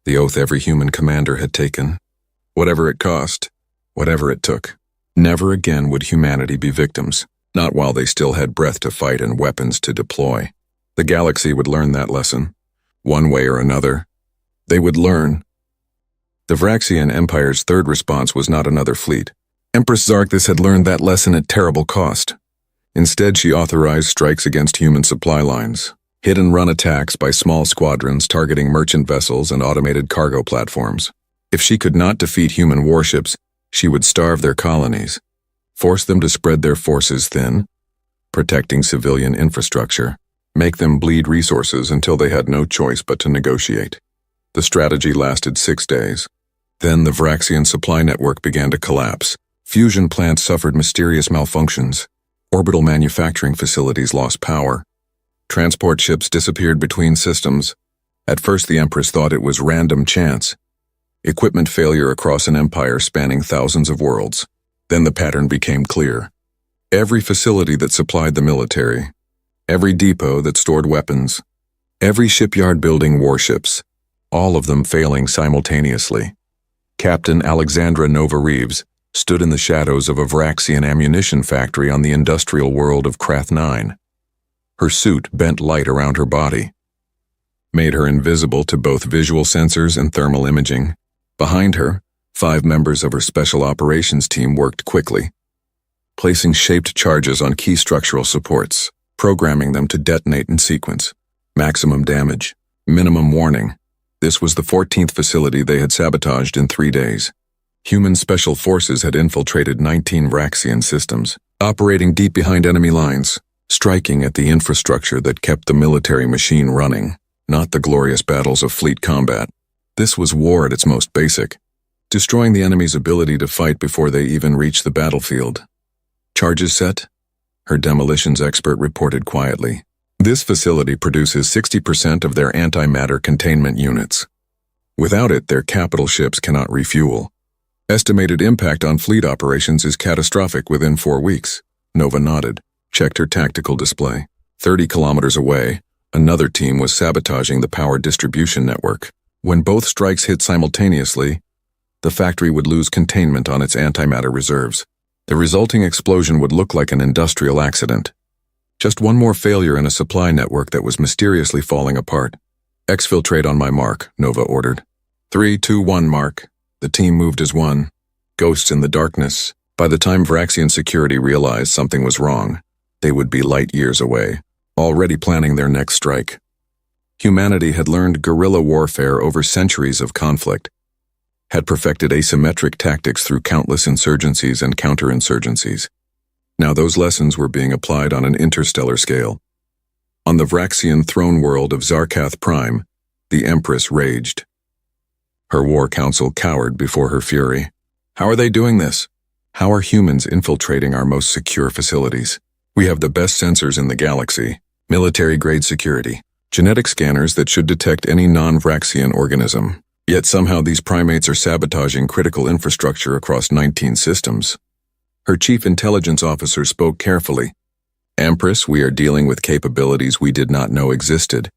The oath every human commander had taken. Whatever it cost, whatever it took. Never again would humanity be victims, not while they still had breath to fight and weapons to deploy. The galaxy would learn that lesson. One way or another. They would learn. The Vraxian Empire's third response was not another fleet. Empress Zarkthus had learned that lesson at terrible cost. Instead, she authorized strikes against human supply lines, hit-and-run attacks by small squadrons targeting merchant vessels and automated cargo platforms. If she could not defeat human warships, she would starve their colonies, force them to spread their forces thin, protecting civilian infrastructure, make them bleed resources until they had no choice but to negotiate. The strategy lasted 6 days. Then the Vraxian supply network began to collapse. Fusion plants suffered mysterious malfunctions. Orbital manufacturing facilities lost power. Transport ships disappeared between systems. At first, the Empress thought it was random chance. Equipment failure across an empire spanning thousands of worlds. Then the pattern became clear. Every facility that supplied the military, every depot that stored weapons, every shipyard building warships, all of them failing simultaneously. Captain Alexandra Nova Reeves stood in the shadows of a Vraxian ammunition factory on the industrial world of Krath 9. Her suit bent light around her body, made her invisible to both visual sensors and thermal imaging. Behind her, 5 members of her special operations team worked quickly, placing shaped charges on key structural supports, programming them to detonate in sequence. Maximum damage, minimum warning. This was the 14th facility they had sabotaged in 3 days. Human special forces had infiltrated 19 Vraxian systems, operating deep behind enemy lines, striking at the infrastructure that kept the military machine running, not the glorious battles of fleet combat. This was war at its most basic, destroying the enemy's ability to fight before they even reached the battlefield. Charges set? Her demolitions expert reported quietly. This facility produces 60% of their antimatter containment units. Without it, their capital ships cannot refuel. Estimated impact on fleet operations is catastrophic within 4 weeks. Nova nodded, checked her tactical display. 30 kilometers away, another team was sabotaging the power distribution network. When both strikes hit simultaneously, the factory would lose containment on its antimatter reserves. The resulting explosion would look like an industrial accident. Just one more failure in a supply network that was mysteriously falling apart. Exfiltrate on my mark, Nova ordered. 3, 2, 1 mark. The team moved as one. Ghosts in the darkness. By the time Vraxian security realized something was wrong, they would be light years away, already planning their next strike. Humanity had learned guerrilla warfare over centuries of conflict, had perfected asymmetric tactics through countless insurgencies and counterinsurgencies. Now those lessons were being applied on an interstellar scale. On the Vraxian throne world of Zarkath Prime, the Empress raged. Her war council cowered before her fury. How are they doing this? How are humans infiltrating our most secure facilities? We have the best sensors in the galaxy, military-grade security, genetic scanners that should detect any non-Vraxian organism. Yet somehow these primates are sabotaging critical infrastructure across 19 systems. Her chief intelligence officer spoke carefully. Empress, we are dealing with capabilities we did not know existed.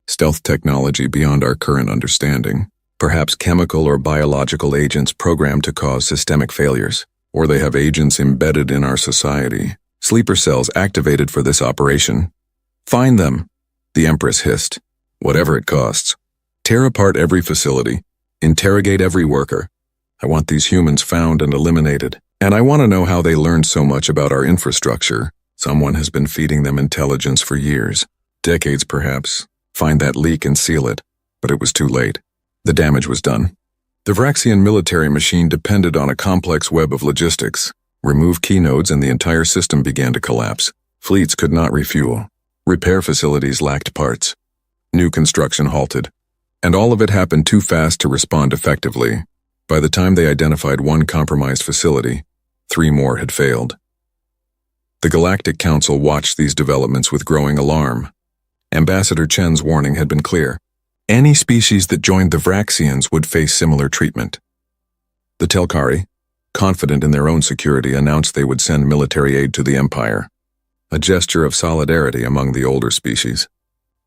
Stealth technology beyond our current understanding. Perhaps chemical or biological agents programmed to cause systemic failures. Or they have agents embedded in our society. Sleeper cells activated for this operation. Find them, the Empress hissed. Whatever it costs. Tear apart every facility. Interrogate every worker. I want these humans found and eliminated. And I want to know how they learned so much about our infrastructure. Someone has been feeding them intelligence for years. Decades, perhaps. Find that leak and seal it. But it was too late. The damage was done. The Vraxian military machine depended on a complex web of logistics. Remove key nodes and the entire system began to collapse. Fleets could not refuel. Repair facilities lacked parts. New construction halted. And all of it happened too fast to respond effectively. By the time they identified one compromised facility, 3 more had failed. The Galactic Council watched these developments with growing alarm. Ambassador Chen's warning had been clear. Any species that joined the Vraxians would face similar treatment. The Telkari, confident in their own security, announced they would send military aid to the Empire. A gesture of solidarity among the older species.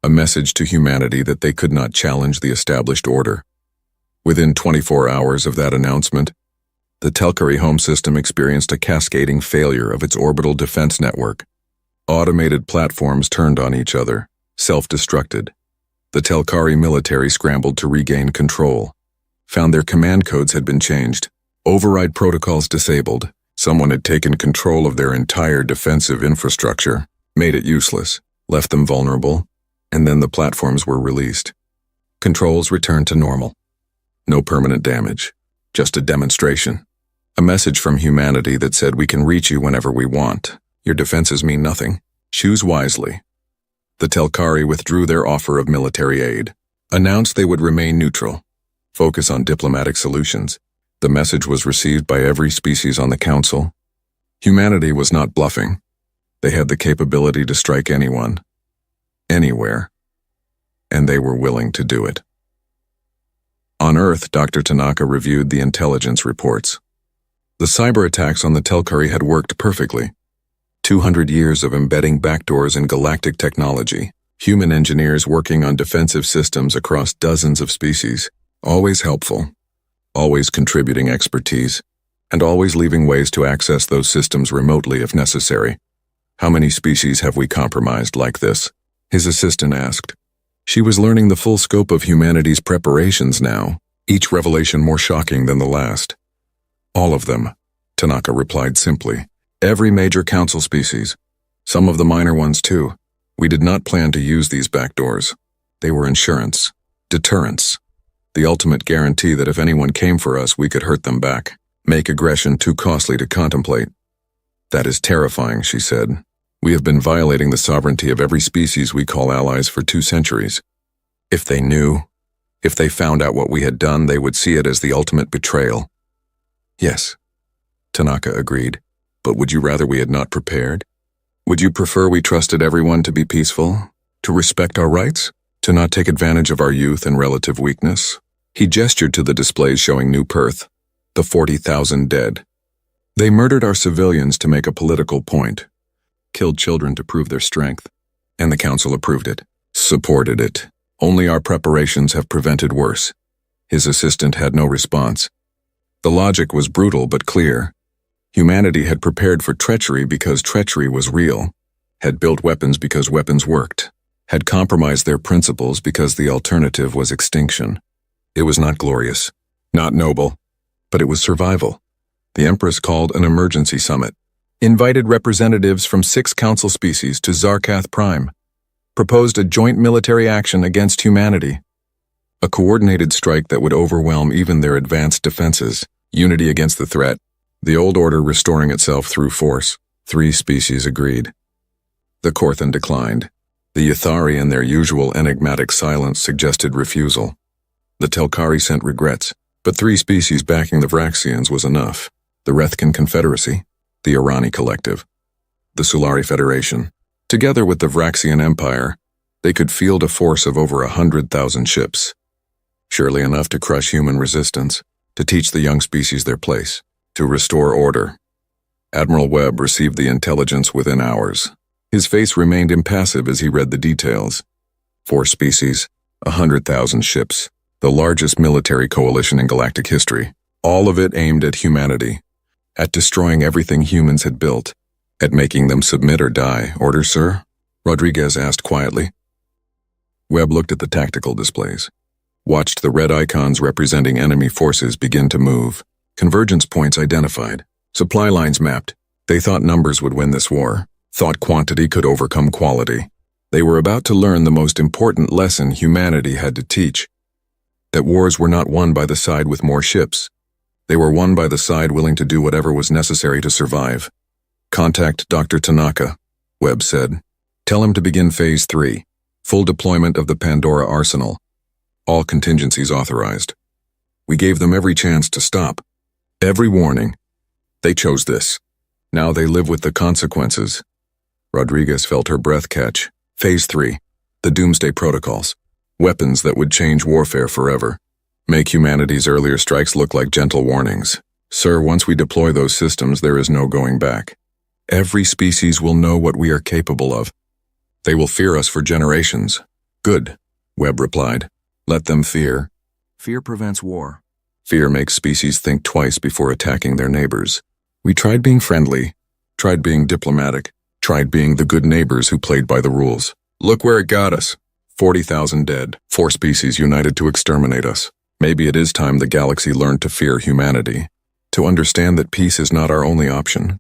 A message to humanity that they could not challenge the established order. Within 24 hours of that announcement, the Telkari home system experienced a cascading failure of its orbital defense network. Automated platforms turned on each other, self-destructed. The Telkari military scrambled to regain control, found their command codes had been changed, override protocols disabled. Someone had taken control of their entire defensive infrastructure, made it useless, left them vulnerable, and then the platforms were released. Controls returned to normal. No permanent damage, just a demonstration. A message from humanity that said we can reach you whenever we want. Your defenses mean nothing. Choose wisely. The Telkari withdrew their offer of military aid, announced they would remain neutral, focus on diplomatic solutions. The message was received by every species on the council. Humanity was not bluffing. They had the capability to strike anyone, anywhere, and they were willing to do it. On Earth, Dr. Tanaka reviewed the intelligence reports. The cyber attacks on the Telkari had worked perfectly. 200 years of embedding backdoors in galactic technology, human engineers working on defensive systems across dozens of species, always helpful, always contributing expertise, and always leaving ways to access those systems remotely if necessary. How many species have we compromised like this? His assistant asked. She was learning the full scope of humanity's preparations now, each revelation more shocking than the last. All of them, Tanaka replied simply. Every major council species. Some of the minor ones too. We did not plan to use these backdoors. They were insurance, deterrence, the ultimate guarantee that if anyone came for us, we could hurt them back, make aggression too costly to contemplate. That is terrifying, she said. We have been violating the sovereignty of every species we call allies for 2 centuries. If they knew, if they found out what we had done, they would see it as the ultimate betrayal. Yes, Tanaka agreed. But would you rather we had not prepared? Would you prefer we trusted everyone to be peaceful, to respect our rights, to not take advantage of our youth and relative weakness? He gestured to the displays showing New Perth, the 40,000 dead. They murdered our civilians to make a political point, killed children to prove their strength, and the council approved it, supported it. Only our preparations have prevented worse. His assistant had no response. The logic was brutal but clear. Humanity had prepared for treachery because treachery was real, had built weapons because weapons worked, had compromised their principles because the alternative was extinction. It was not glorious, not noble, but it was survival. The Empress called an emergency summit, invited representatives from 6 council species to Zarkath Prime, proposed a joint military action against humanity, a coordinated strike that would overwhelm even their advanced defenses, unity against the threat, the old order restoring itself through force. 3 species agreed. The Korthan declined. The Yathari, in their usual enigmatic silence, suggested refusal. The Telkari sent regrets, but 3 species backing the Vraxians was enough. The Rethkin Confederacy, the Irani Collective, the Sulari Federation. Together with the Vraxian Empire, they could field a force of over 100,000 ships. Surely enough to crush human resistance, to teach the young species their place, to restore order. Admiral Webb received the intelligence within hours. His face remained impassive as he read the details. 4 species, 100,000 ships, the largest military coalition in galactic history, all of it aimed at humanity, at destroying everything humans had built, at making them submit or die. Order, sir? Rodriguez asked quietly. Webb looked at the tactical displays, watched the red icons representing enemy forces begin to move. Convergence points identified, supply lines mapped. They thought numbers would win this war, thought quantity could overcome quality. They were about to learn the most important lesson humanity had to teach, that wars were not won by the side with more ships. They were won by the side willing to do whatever was necessary to survive. Contact Dr. Tanaka, Webb said. Tell him to begin Phase 3, full deployment of the Pandora arsenal. All contingencies authorized. We gave them every chance to stop. Every warning. They chose this. Now they live with the consequences. Rodriguez felt her breath catch. Phase 3. The Doomsday Protocols. Weapons that would change warfare forever. Make humanity's earlier strikes look like gentle warnings. Sir, once we deploy those systems, there is no going back. Every species will know what we are capable of. They will fear us for generations. Good, Webb replied. Let them fear. Fear prevents war. Fear makes species think twice before attacking their neighbors. We tried being friendly, tried being diplomatic, tried being the good neighbors who played by the rules. Look where it got us. 40,000 dead, 4 species united to exterminate us. Maybe it is time the galaxy learned to fear humanity, to understand that peace is not our only option,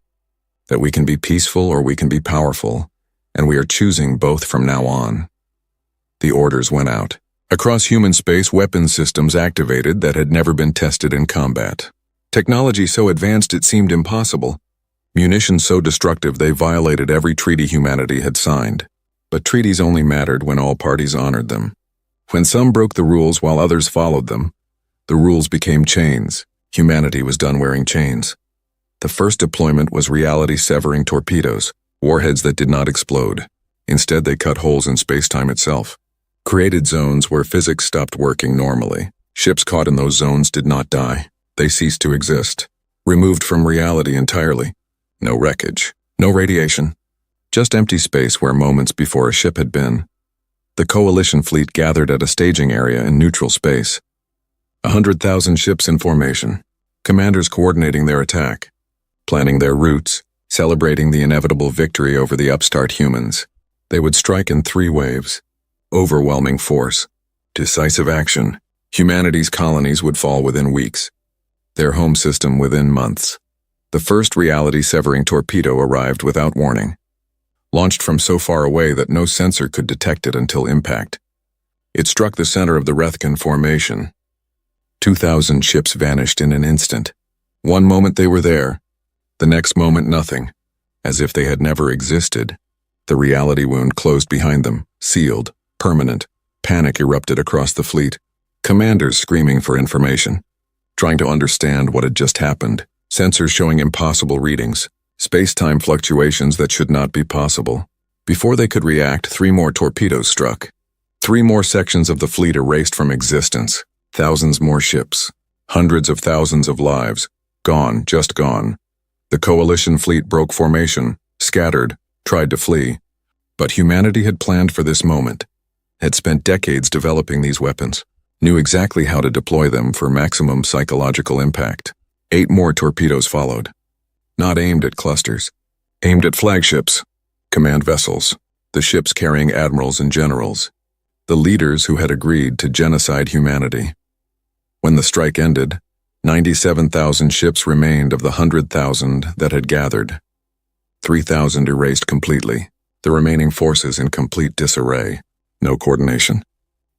that we can be peaceful or we can be powerful, and we are choosing both from now on. The orders went out. Across human space, weapons systems activated that had never been tested in combat. Technology so advanced it seemed impossible. Munitions so destructive they violated every treaty humanity had signed. But treaties only mattered when all parties honored them. When some broke the rules while others followed them, the rules became chains. Humanity was done wearing chains. The first deployment was reality-severing torpedoes, warheads that did not explode. Instead, they cut holes in space-time itself. Created zones where physics stopped working normally. Ships caught in those zones did not die. They ceased to exist. Removed from reality entirely. No wreckage. No radiation. Just empty space where moments before a ship had been. The coalition fleet gathered at a staging area in neutral space. 100,000 ships in formation. Commanders coordinating their attack. Planning their routes. Celebrating the inevitable victory over the upstart humans. They would strike in 3 waves. Overwhelming force. Decisive action. Humanity's colonies would fall within weeks. Their home system within months. The first reality-severing torpedo arrived without warning. Launched from so far away that no sensor could detect it until impact. It struck the center of the Rethken formation. 2,000 ships vanished in an instant. One moment they were there. The next moment nothing. As if they had never existed. The reality wound closed behind them, sealed, permanent. Panic erupted across the fleet. Commanders screaming for information. Trying to understand what had just happened. Sensors showing impossible readings. Space-time fluctuations that should not be possible. Before they could react, 3 more torpedoes struck. 3 more sections of the fleet erased from existence. Thousands more ships. Hundreds of thousands of lives. Gone, just gone. The coalition fleet broke formation, scattered, tried to flee. But humanity had planned for this moment. Had spent decades developing these weapons. Knew exactly how to deploy them for maximum psychological impact. 8 more torpedoes followed. Not aimed at clusters. Aimed at flagships. Command vessels. The ships carrying admirals and generals. The leaders who had agreed to genocide humanity. When the strike ended, 97,000 ships remained of the 100,000 that had gathered. 3,000 erased completely, the remaining forces in complete disarray. No coordination.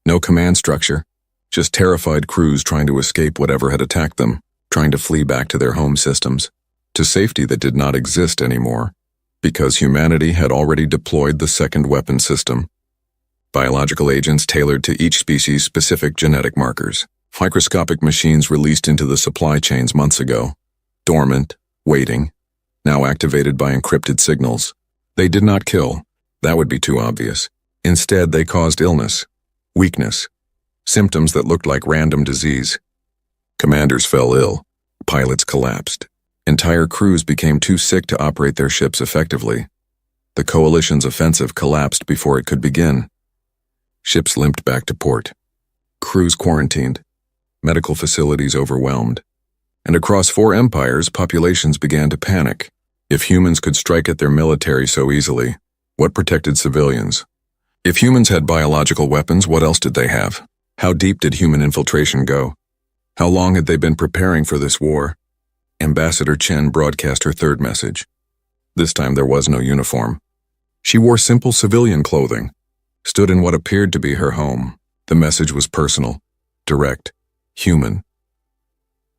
No command structure. Just terrified crews trying to escape whatever had attacked them, trying to flee back to their home systems, to safety that did not exist anymore, because humanity had already deployed the second weapon system. Biological agents tailored to each species' specific genetic markers. Microscopic machines released into the supply chains months ago. Dormant, waiting, now activated by encrypted signals. They did not kill. That would be too obvious. Instead, they caused illness, weakness, symptoms that looked like random disease. Commanders fell ill. Pilots collapsed. Entire crews became too sick to operate their ships effectively. The coalition's offensive collapsed before it could begin. Ships limped back to port. Crews quarantined. Medical facilities overwhelmed. And across 4 empires, populations began to panic. If humans could strike at their military so easily, what protected civilians? If humans had biological weapons, what else did they have? How deep did human infiltration go? How long had they been preparing for this war? Ambassador Chen broadcast her 3rd message. This time there was no uniform. She wore simple civilian clothing, stood in what appeared to be her home. The message was personal, direct, human.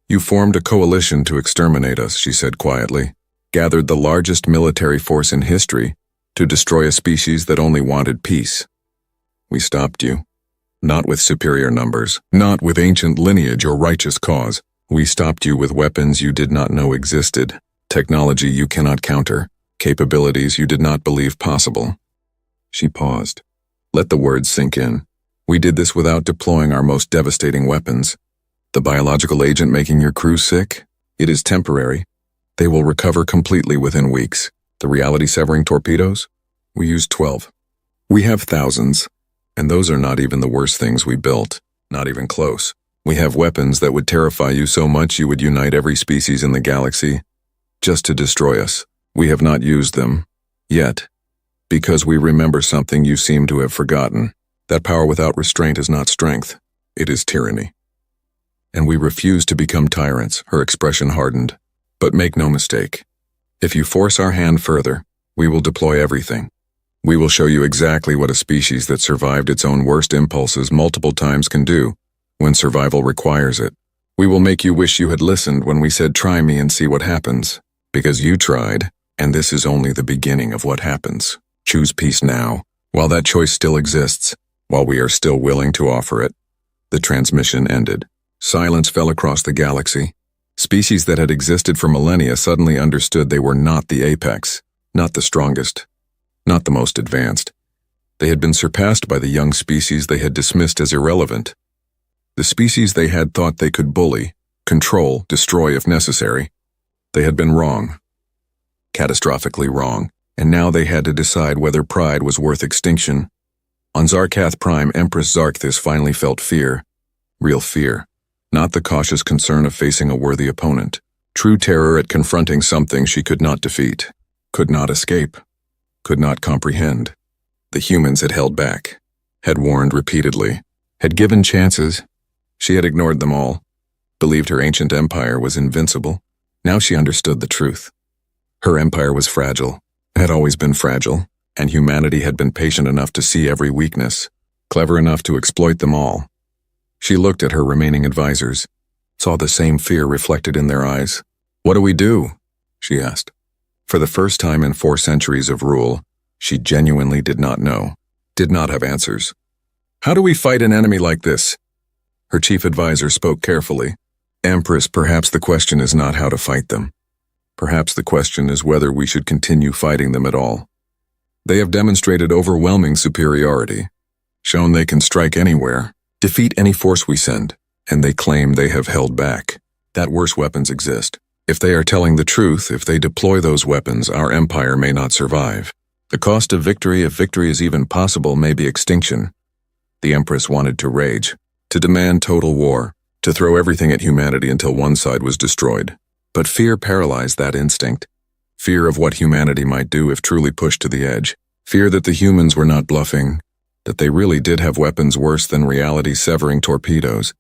You formed a coalition to exterminate us, she said quietly. Gathered the largest military force in history to destroy a species that only wanted peace. We stopped you. Not with superior numbers, not with ancient lineage or righteous cause. We stopped you with weapons you did not know existed, technology you cannot counter, capabilities you did not believe possible. She paused. Let the words sink in. We did this without deploying our most devastating weapons. The biological agent making your crew sick? It is temporary. They will recover completely within weeks. The reality-severing torpedoes? We used 12. We have thousands. And those are not even the worst things we built. Not even close. We have weapons that would terrify you so much you would unite every species in the galaxy just to destroy us. We have not used them. Yet. Because we remember something you seem to have forgotten. That power without restraint is not strength. It is tyranny. And we refuse to become tyrants, her expression hardened. But make no mistake. If you force our hand further, we will deploy everything. We will show you exactly what a species that survived its own worst impulses multiple times can do when survival requires it. We will make you wish you had listened when we said try me and see what happens. Because you tried, and this is only the beginning of what happens. Choose peace now, While that choice still exists, while we are still willing to offer it, the transmission ended. Silence fell across the galaxy. Species that had existed for millennia suddenly understood they were not the apex, not the strongest, not the most advanced. They had been surpassed by the young species they had dismissed as irrelevant. The species they had thought they could bully, control, destroy if necessary. They had been wrong. Catastrophically wrong, and now they had to decide whether pride was worth extinction. On Zarkath Prime, Empress Zarkthis finally felt fear. Real fear. Not the cautious concern of facing a worthy opponent. True terror at confronting something she could not defeat, could not escape, could not comprehend. The humans had held back, had warned repeatedly, had given chances. She had ignored them all, believed her ancient empire was invincible. Now she understood the truth. Her empire was fragile, had always been fragile, and humanity had been patient enough to see every weakness, clever enough to exploit them all. She looked at her remaining advisors, saw the same fear reflected in their eyes. "What do we do?" she asked. For the first time in 4 centuries of rule, she genuinely did not know, did not have answers. "How do we fight an enemy like this?" Her chief advisor spoke carefully. "Empress, perhaps the question is not how to fight them. Perhaps the question is whether we should continue fighting them at all. They have demonstrated overwhelming superiority, shown they can strike anywhere, defeat any force we send, and they claim they have held back. That worse weapons exist. If they are telling the truth, if they deploy those weapons, our empire may not survive. The cost of victory, if victory is even possible, may be extinction." The Empress wanted to rage, to demand total war, to throw everything at humanity until one side was destroyed. But fear paralyzed that instinct. Fear of what humanity might do if truly pushed to the edge. Fear that the humans were not bluffing, that they really did have weapons worse than reality-severing torpedoes.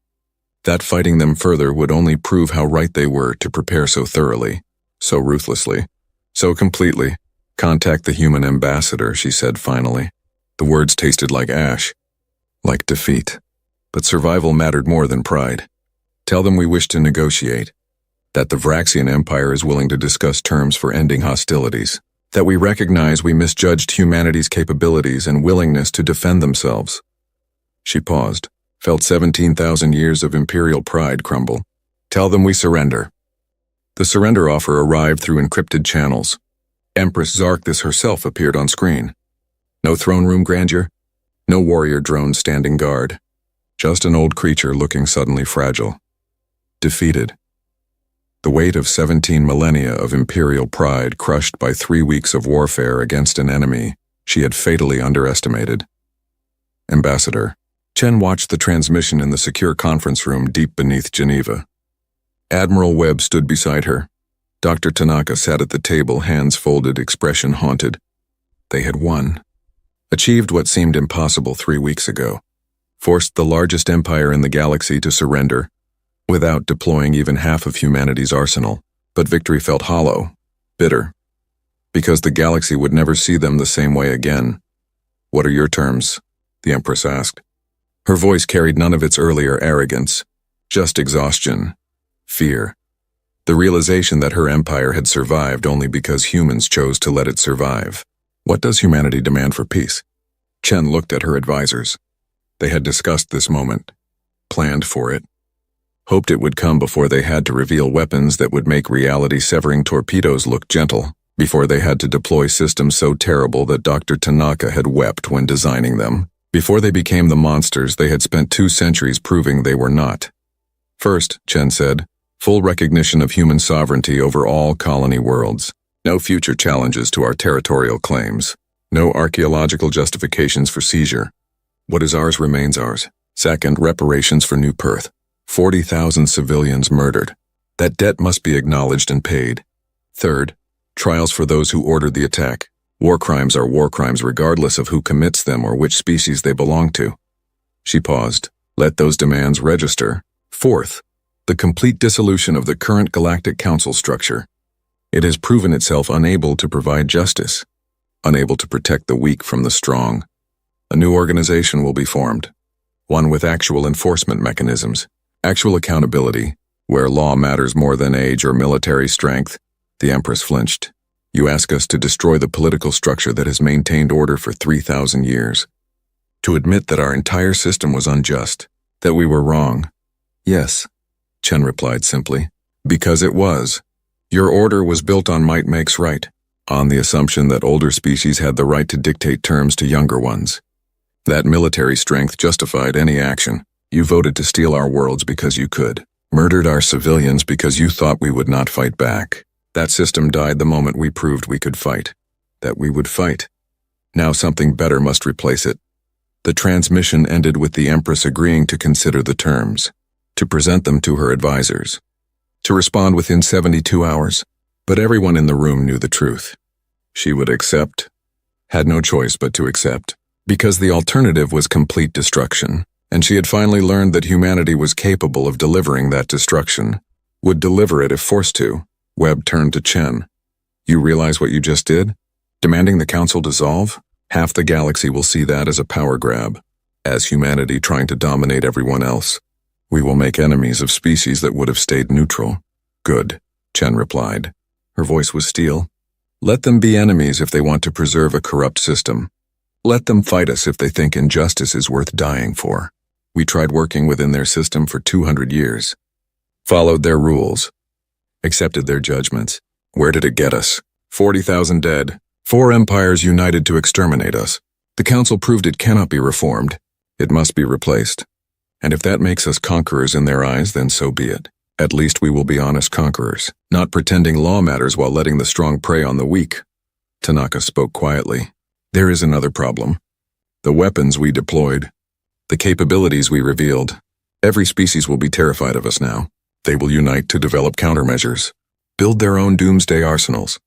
That fighting them further would only prove how right they were to prepare so thoroughly, so ruthlessly, so completely. "Contact the human ambassador," she said finally. The words tasted like ash, like defeat. But survival mattered more than pride. "Tell them we wish to negotiate, that the Vraxian Empire is willing to discuss terms for ending hostilities, that we recognize we misjudged humanity's capabilities and willingness to defend themselves." She paused, felt 17,000 years of imperial pride crumble. "Tell them we surrender." The surrender offer arrived through encrypted channels. Empress Zarkthis herself appeared on screen. No throne room grandeur, no warrior drone standing guard, just an old creature looking suddenly fragile. Defeated. The weight of 17 millennia of imperial pride crushed by 3 weeks of warfare against an enemy she had fatally underestimated. "Ambassador." Chen watched the transmission in the secure conference room deep beneath Geneva. Admiral Webb stood beside her. Dr. Tanaka sat at the table, hands folded, expression haunted. They had won. Achieved what seemed impossible 3 weeks ago. Forced the largest empire in the galaxy to surrender, without deploying even half of humanity's arsenal. But victory felt hollow, bitter, because the galaxy would never see them the same way again. "What are your terms?" the Empress asked. Her voice carried none of its earlier arrogance, just exhaustion, fear. The realization that her empire had survived only because humans chose to let it survive. "What does humanity demand for peace?" Chen looked at her advisors. They had discussed this moment, planned for it, hoped it would come before they had to reveal weapons that would make reality-severing torpedoes look gentle, before they had to deploy systems so terrible that Dr. Tanaka had wept when designing them, before they became the monsters they had spent 2 centuries proving they were not. First, Chen said, full recognition of human sovereignty over all colony worlds. No future challenges to our territorial claims. No archaeological justifications for seizure. What is ours remains ours. Second, reparations for New Perth. 40,000 civilians murdered. That debt must be acknowledged and paid. Third, trials for those who ordered the attack. War crimes are war crimes regardless of who commits them or which species they belong to. She paused. Let those demands register. Fourth, the complete dissolution of the current Galactic Council structure. It has proven itself unable to provide justice, unable to protect the weak from the strong. A new organization will be formed, one with actual enforcement mechanisms, actual accountability, where law matters more than age or military strength. The Empress flinched. You ask us to destroy the political structure that has maintained order for 3,000 years. To admit that our entire system was unjust, that we were wrong. Yes, Chen replied simply. Because it was. Your order was built on might makes right, on the assumption that older species had the right to dictate terms to younger ones. That military strength justified any action. You voted to steal our worlds because you could. Murdered our civilians because you thought we would not fight back. That system died the moment we proved we could fight. That we would fight. Now something better must replace it. The transmission ended with the Empress agreeing to consider the terms, to present them to her advisors, to respond within 72 hours. But everyone in the room knew the truth. She would accept, had no choice but to accept, because the alternative was complete destruction, and she had finally learned that humanity was capable of delivering that destruction, would deliver it if forced to. Webb turned to Chen. You realize what you just did? Demanding the council dissolve? Half the galaxy will see that as a power grab, as humanity trying to dominate everyone else. We will make enemies of species that would have stayed neutral. Good, Chen replied. Her voice was steel. Let them be enemies if they want to preserve a corrupt system. Let them fight us if they think injustice is worth dying for. We tried working within their system for 200 years. Followed their rules. Accepted their judgments. Where did it get us? 40,000 dead. 4 empires united to exterminate us. The council proved it cannot be reformed. It must be replaced. And if that makes us conquerors in their eyes, then so be it. At least we will be honest conquerors, not pretending law matters while letting the strong prey on the weak. Tanaka spoke quietly. There is another problem. The weapons we deployed. The capabilities we revealed. Every species will be terrified of us now. They will unite to develop countermeasures. Build their own doomsday arsenals.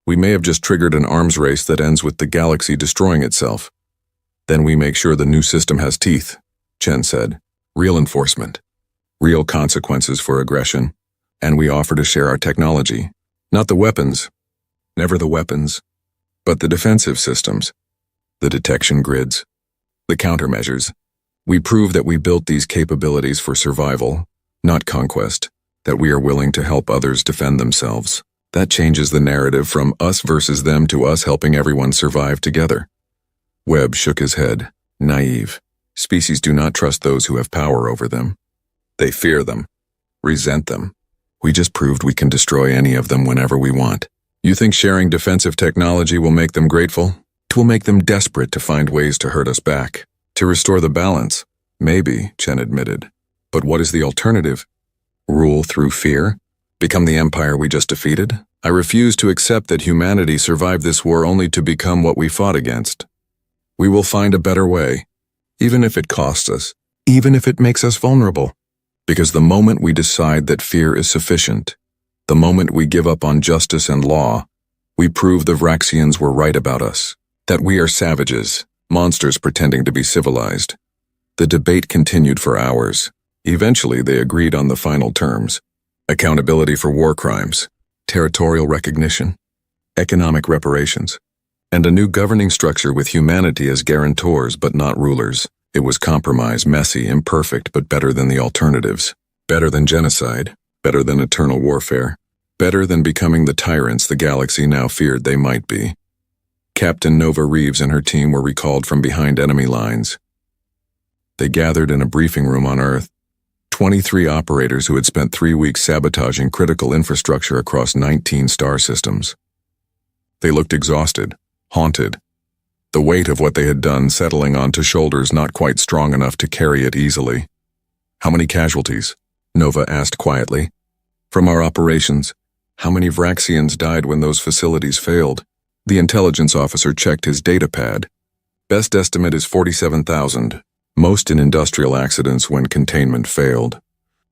We may have just triggered an arms race that ends with the galaxy destroying itself. Then we make sure the new system has teeth, Chen said. Real enforcement. Real consequences for aggression. And we offer to share our technology. Not the weapons. Never the weapons. But the defensive systems. The detection grids. The countermeasures. We prove that we built these capabilities for survival, not conquest. That we are willing to help others defend themselves. That changes the narrative from us versus them to us helping everyone survive together. Webb shook his head. Naive. Species do not trust those who have power over them. They fear them. Resent them. We just proved we can destroy any of them whenever we want. You think sharing defensive technology will make them grateful? It will make them desperate to find ways to hurt us back. To restore the balance. Maybe, Chen admitted. But what is the alternative? Rule through fear? Become the empire we just defeated? I refuse to accept that humanity survived this war only to become what we fought against. We will find a better way, even if it costs us, even if it makes us vulnerable. Because the moment we decide that fear is sufficient, the moment we give up on justice and law, we prove the Vraxians were right about us, that we are savages, monsters pretending to be civilized. The debate continued for hours. Eventually, they agreed on the final terms. Accountability for war crimes, territorial recognition, economic reparations, and a new governing structure with humanity as guarantors but not rulers. It was compromise, messy, imperfect, but better than the alternatives. Better than genocide, better than eternal warfare, better than becoming the tyrants the galaxy now feared they might be. Captain Nova Reeves and her team were recalled from behind enemy lines. They gathered in a briefing room on Earth. 23 operators who had spent 3 weeks sabotaging critical infrastructure across 19 star systems. They looked exhausted, haunted, the weight of what they had done settling onto shoulders not quite strong enough to carry it easily. How many casualties? Nova asked quietly. From our operations, how many Vraxians died when those facilities failed? The intelligence officer checked his data pad. Best estimate is 47,000. Most in industrial accidents when containment failed.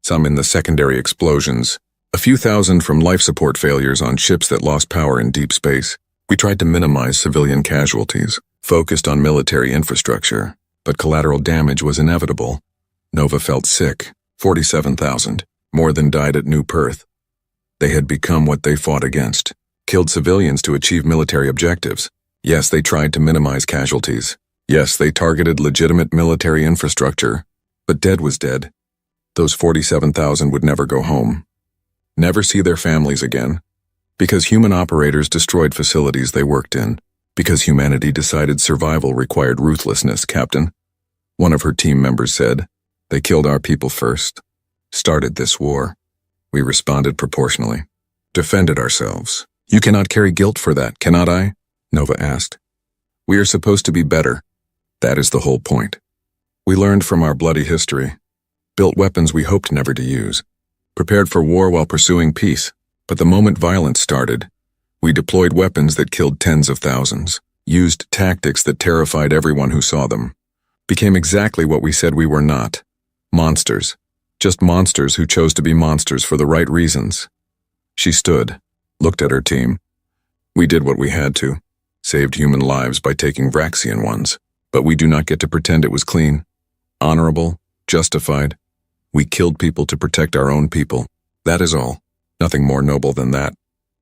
Some in the secondary explosions. A few thousand from life support failures on ships that lost power in deep space. We tried to minimize civilian casualties, focused on military infrastructure, but collateral damage was inevitable. Nova felt sick. 47,000. More than died at New Perth. They had become what they fought against. Killed civilians to achieve military objectives. Yes, they tried to minimize casualties. Yes, they targeted legitimate military infrastructure, but dead was dead. Those 47,000 would never go home. Never see their families again. Because human operators destroyed facilities they worked in. Because humanity decided survival required ruthlessness, Captain. One of her team members said, "They killed our people first. Started this war." We responded proportionally. Defended ourselves. "You cannot carry guilt for that, cannot I?" Nova asked. "We are supposed to be better. That is the whole point. We learned from our bloody history. Built weapons we hoped never to use. Prepared for war while pursuing peace. But the moment violence started, we deployed weapons that killed tens of thousands. Used tactics that terrified everyone who saw them. Became exactly what we said we were not. Monsters. Just monsters who chose to be monsters for the right reasons." She stood, looked at her team. "We did what we had to. Saved human lives by taking Vraxian ones. But we do not get to pretend it was clean. Honorable. Justified. We killed people to protect our own people. That is all. Nothing more noble than that.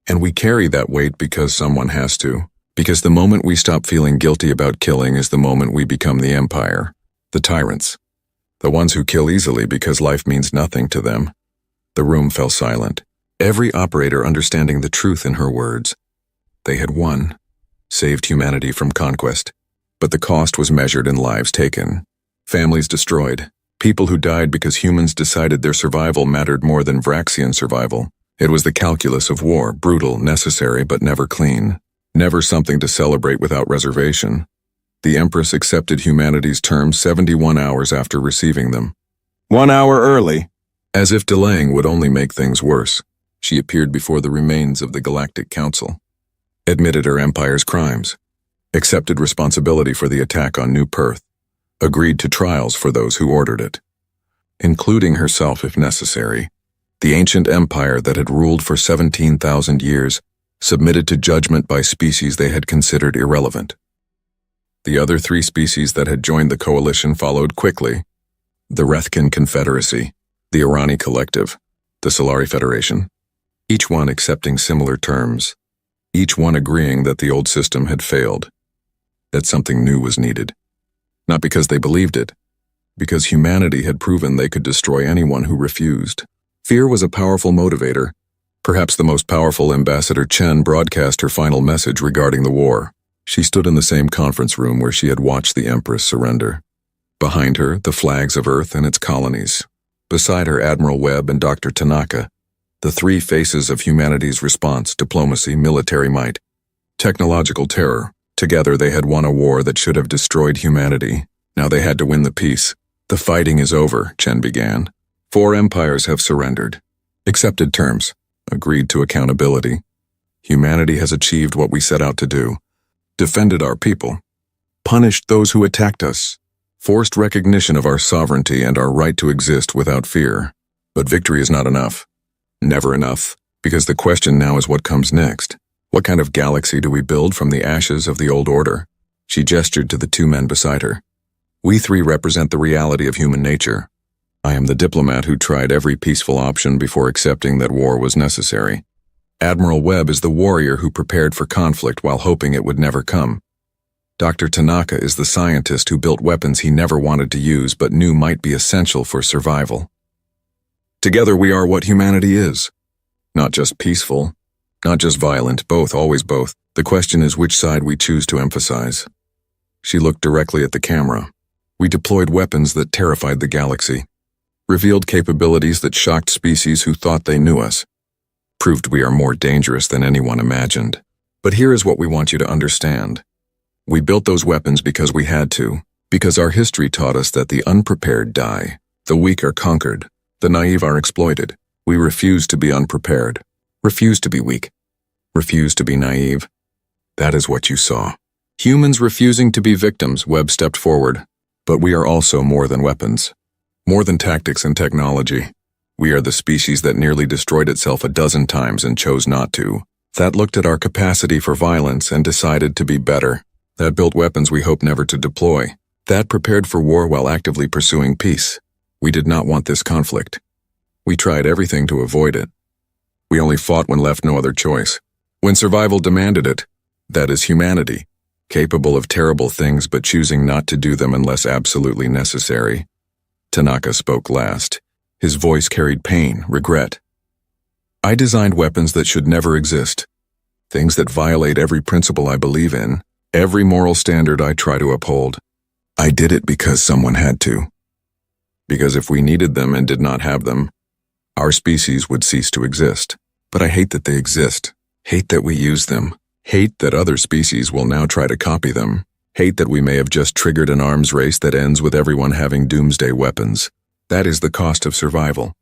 And we carry that weight because someone has to. Because the moment we stop feeling guilty about killing is the moment we become the Empire. The tyrants. The ones who kill easily because life means nothing to them." The room fell silent. Every operator understanding the truth in her words. They had won. Saved humanity from conquest. But the cost was measured in lives taken. Families destroyed. People who died because humans decided their survival mattered more than Vraxian survival. It was the calculus of war, brutal, necessary, but never clean. Never something to celebrate without reservation. The Empress accepted humanity's terms 71 hours after receiving them. 1 hour early. As if delaying would only make things worse, she appeared before the remains of the Galactic Council. Admitted her Empire's crimes. Accepted responsibility for the attack on New Perth. Agreed to trials for those who ordered it. Including herself if necessary. The ancient empire that had ruled for 17,000 years submitted to judgment by species they had considered irrelevant. The other 3 species that had joined the coalition followed quickly. The Rethkin Confederacy, the Irani Collective, the Solari Federation. Each one accepting similar terms. Each one agreeing that the old system had failed. That something new was needed. Not because they believed it, because humanity had proven they could destroy anyone who refused. Fear was a powerful motivator. Perhaps the most powerful. Ambassador Chen broadcast her final message regarding the war. She stood in the same conference room where she had watched the Empress surrender. Behind her, the flags of Earth and its colonies. Beside her, Admiral Webb and Dr. Tanaka, the 3 faces of humanity's response: diplomacy, military might, technological terror. Together they had won a war that should have destroyed humanity. Now they had to win the peace. "The fighting is over," Chen began. 4 empires have surrendered. Accepted terms. Agreed to accountability. Humanity has achieved what we set out to do. Defended our people. Punished those who attacked us. Forced recognition of our sovereignty and our right to exist without fear. But victory is not enough. Never enough. Because the question now is what comes next. What kind of galaxy do we build from the ashes of the old order? She gestured to the 2 men beside her. We 3 represent the reality of human nature. I am the diplomat who tried every peaceful option before accepting that war was necessary. Admiral Webb is the warrior who prepared for conflict while hoping it would never come. Dr. Tanaka is the scientist who built weapons he never wanted to use but knew might be essential for survival. Together we are what humanity is. Not just peaceful, not just violent, both, always both. The question is which side we choose to emphasize. She looked directly at the camera. We deployed weapons that terrified the galaxy. Revealed capabilities that shocked species who thought they knew us. Proved we are more dangerous than anyone imagined. But here is what we want you to understand. We built those weapons because we had to, because our history taught us that the unprepared die, the weak are conquered, the naive are exploited. We refuse to be unprepared, refuse to be weak, refuse to be naive. That is what you saw. Humans refusing to be victims. Webb stepped forward. But we are also more than weapons. More than tactics and technology. We are the species that nearly destroyed itself a dozen times and chose not to. That looked at our capacity for violence and decided to be better. That built weapons we hope never to deploy. That prepared for war while actively pursuing peace. We did not want this conflict. We tried everything to avoid it. We only fought when left no other choice. When survival demanded it. That is humanity. Capable of terrible things but choosing not to do them unless absolutely necessary. Tanaka spoke last. His voice carried pain, regret. I designed weapons that should never exist. Things that violate every principle I believe in, every moral standard I try to uphold. I did it because someone had to. Because if we needed them and did not have them, our species would cease to exist. But I hate that they exist. Hate that we use them. Hate that other species will now try to copy them. Hate that we may have just triggered an arms race that ends with everyone having doomsday weapons. That is the cost of survival.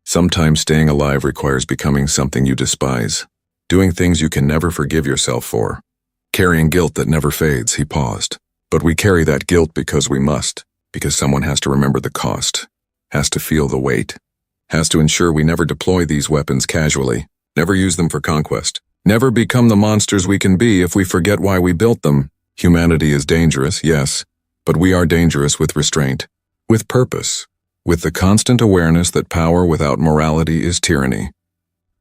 Sometimes staying alive requires becoming something you despise. Doing things you can never forgive yourself for. Carrying guilt that never fades, he paused. But we carry that guilt because we must. Because someone has to remember the cost. Has to feel the weight. Has to ensure we never deploy these weapons casually. Never use them for conquest. Never become the monsters we can be if we forget why we built them. Humanity is dangerous, yes, but we are dangerous with restraint, with purpose, with the constant awareness that power without morality is tyranny.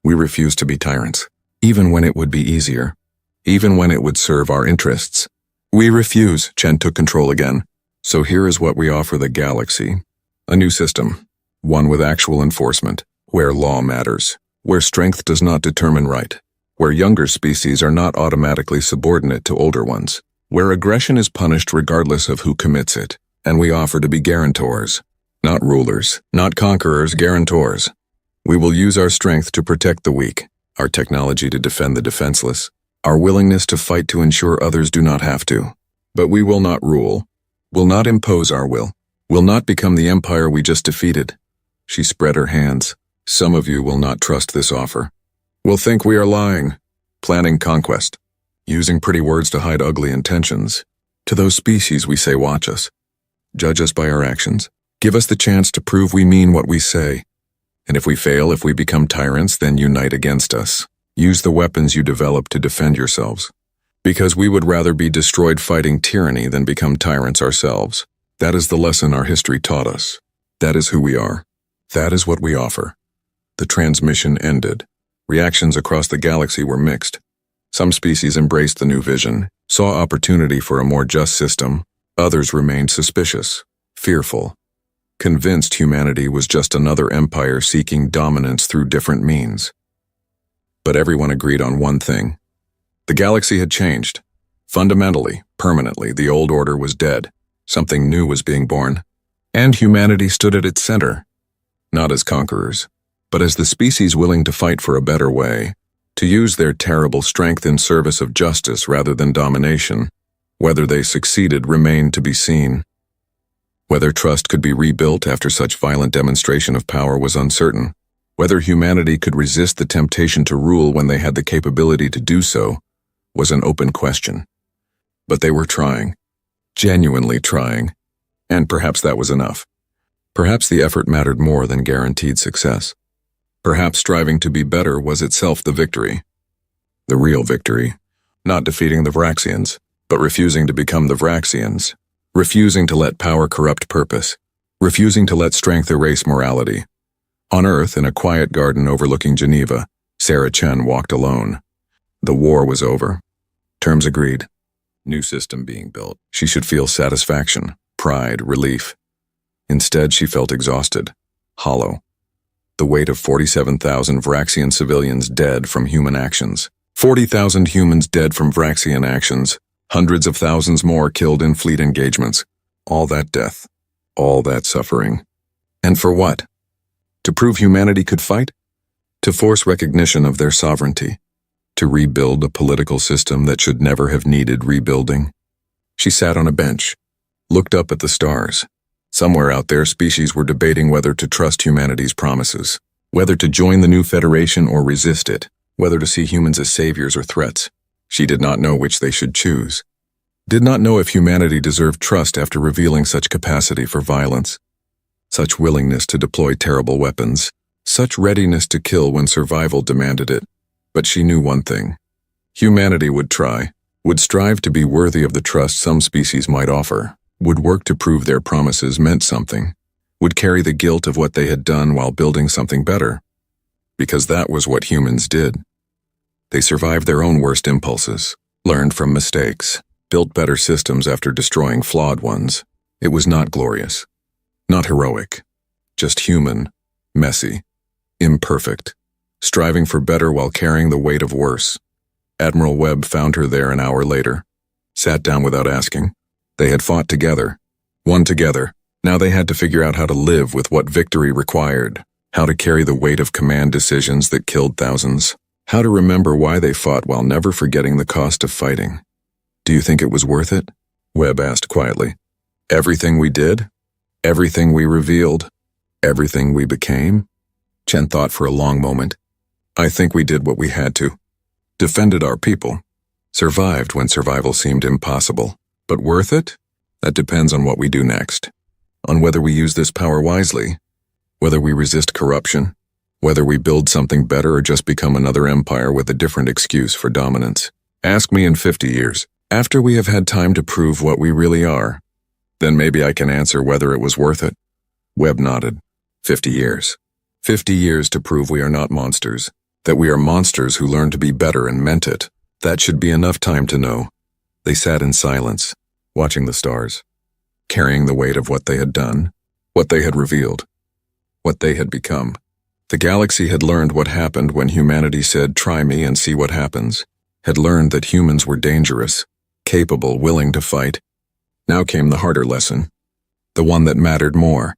We refuse to be tyrants, even when it would be easier, even when it would serve our interests. We refuse. Chen took control again. So here is what we offer the galaxy. A new system, one with actual enforcement, where law matters, where strength does not determine right, where younger species are not automatically subordinate to older ones, where aggression is punished regardless of who commits it, and we offer to be guarantors, not rulers, not conquerors, guarantors. We will use our strength to protect the weak, our technology to defend the defenseless, our willingness to fight to ensure others do not have to. But we will not rule, will not impose our will not become the empire we just defeated. She spread her hands. Some of you will not trust this offer. Will think we are lying, planning conquest. Using pretty words to hide ugly intentions. To those species we say watch us. Judge us by our actions. Give us the chance to prove we mean what we say. And if we fail, if we become tyrants, then unite against us. Use the weapons you develop to defend yourselves. Because we would rather be destroyed fighting tyranny than become tyrants ourselves. That is the lesson our history taught us. That is who we are. That is what we offer. The transmission ended. Reactions across the galaxy were mixed. Some species embraced the new vision, saw opportunity for a more just system. Others remained suspicious, fearful, convinced humanity was just another empire seeking dominance through different means. But everyone agreed on one thing. The galaxy had changed. Fundamentally, permanently, the old order was dead. Something new was being born. And humanity stood at its center. Not as conquerors, but as the species willing to fight for a better way. To use their terrible strength in service of justice rather than domination. Whether they succeeded remained to be seen. Whether trust could be rebuilt after such violent demonstration of power was uncertain. Whether humanity could resist the temptation to rule when they had the capability to do so was an open question. But they were trying, genuinely trying, and perhaps that was enough. Perhaps the effort mattered more than guaranteed success. Perhaps striving to be better was itself the victory. The real victory. Not defeating the Vraxians, but refusing to become the Vraxians. Refusing to let power corrupt purpose. Refusing to let strength erase morality. On Earth, in a quiet garden overlooking Geneva, Sarah Chen walked alone. The war was over. Terms agreed. New system being built. She should feel satisfaction, pride, relief. Instead, she felt exhausted, hollow. The weight of 47,000 Vraxian civilians dead from human actions. 40,000 humans dead from Vraxian actions. Hundreds of thousands more killed in fleet engagements. All that death. All that suffering. And for what? To prove humanity could fight? To force recognition of their sovereignty? To rebuild a political system that should never have needed rebuilding? She sat on a bench, looked up at the stars. Somewhere out there, species were debating whether to trust humanity's promises, whether to join the new federation or resist it, whether to see humans as saviors or threats. She did not know which they should choose. Did not know if humanity deserved trust after revealing such capacity for violence, such willingness to deploy terrible weapons, such readiness to kill when survival demanded it. But she knew one thing. Humanity would try, would strive to be worthy of the trust some species might offer, would work to prove their promises meant something, would carry the guilt of what they had done while building something better. Because that was what humans did. They survived their own worst impulses, learned from mistakes, built better systems after destroying flawed ones. It was not glorious, not heroic, just human, messy, imperfect, striving for better while carrying the weight of worse. Admiral Webb found her there an hour later, sat down without asking. They had fought together, won together. Now they had to figure out how to live with what victory required, how to carry the weight of command decisions that killed thousands, how to remember why they fought while never forgetting the cost of fighting. "Do you think it was worth it?" Webb asked quietly. "Everything we did? Everything we revealed? Everything we became?" Chen thought for a long moment. "I think we did what we had to. Defended our people. Survived when survival seemed impossible. But worth it? That depends on what we do next. On whether we use this power wisely, whether we resist corruption, whether we build something better or just become another empire with a different excuse for dominance. Ask me in 50 years, after we have had time to prove what we really are. Then maybe I can answer whether it was worth it." Webb nodded. 50 years. 50 years to prove we are not monsters, that we are monsters who learned to be better and meant it. That should be enough time to know. They sat in silence, watching the stars, carrying the weight of what they had done, what they had revealed, what they had become. The galaxy had learned what happened when humanity said, "Try me and see what happens," had learned that humans were dangerous, capable, willing to fight. Now came the harder lesson, the one that mattered more,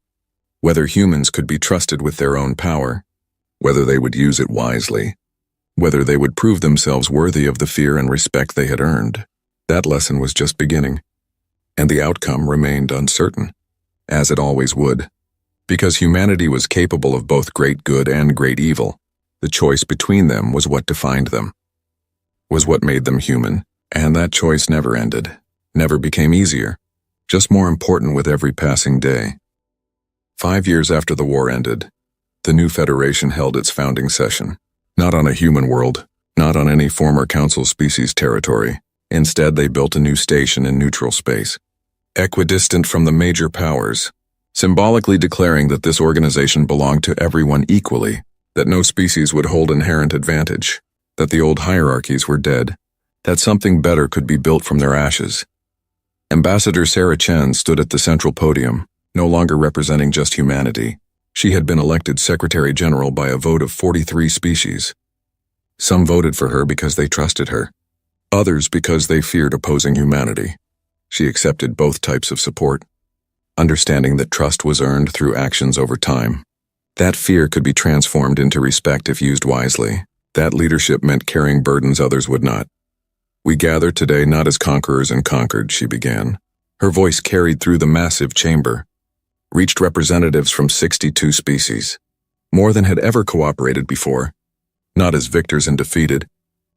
whether humans could be trusted with their own power, whether they would use it wisely, whether they would prove themselves worthy of the fear and respect they had earned. That lesson was just beginning, and the outcome remained uncertain, as it always would. Because humanity was capable of both great good and great evil, the choice between them was what defined them, was what made them human, and that choice never ended, never became easier, just more important with every passing day. 5 years after the war ended, the new Federation held its founding session. Not on a human world, not on any former Council species territory. Instead, they built a new station in neutral space, equidistant from the major powers, symbolically declaring that this organization belonged to everyone equally, that no species would hold inherent advantage, that the old hierarchies were dead, that something better could be built from their ashes. Ambassador Sarah Chen stood at the central podium, no longer representing just humanity. She had been elected Secretary General by a vote of 43 species. Some voted for her because they trusted her, others because they feared opposing humanity. She accepted both types of support, understanding that trust was earned through actions over time. That fear could be transformed into respect if used wisely. That leadership meant carrying burdens others would not. "We gather today not as conquerors and conquered," she began. Her voice carried through the massive chamber, reached representatives from 62 species, more than had ever cooperated before, not as victors and defeated,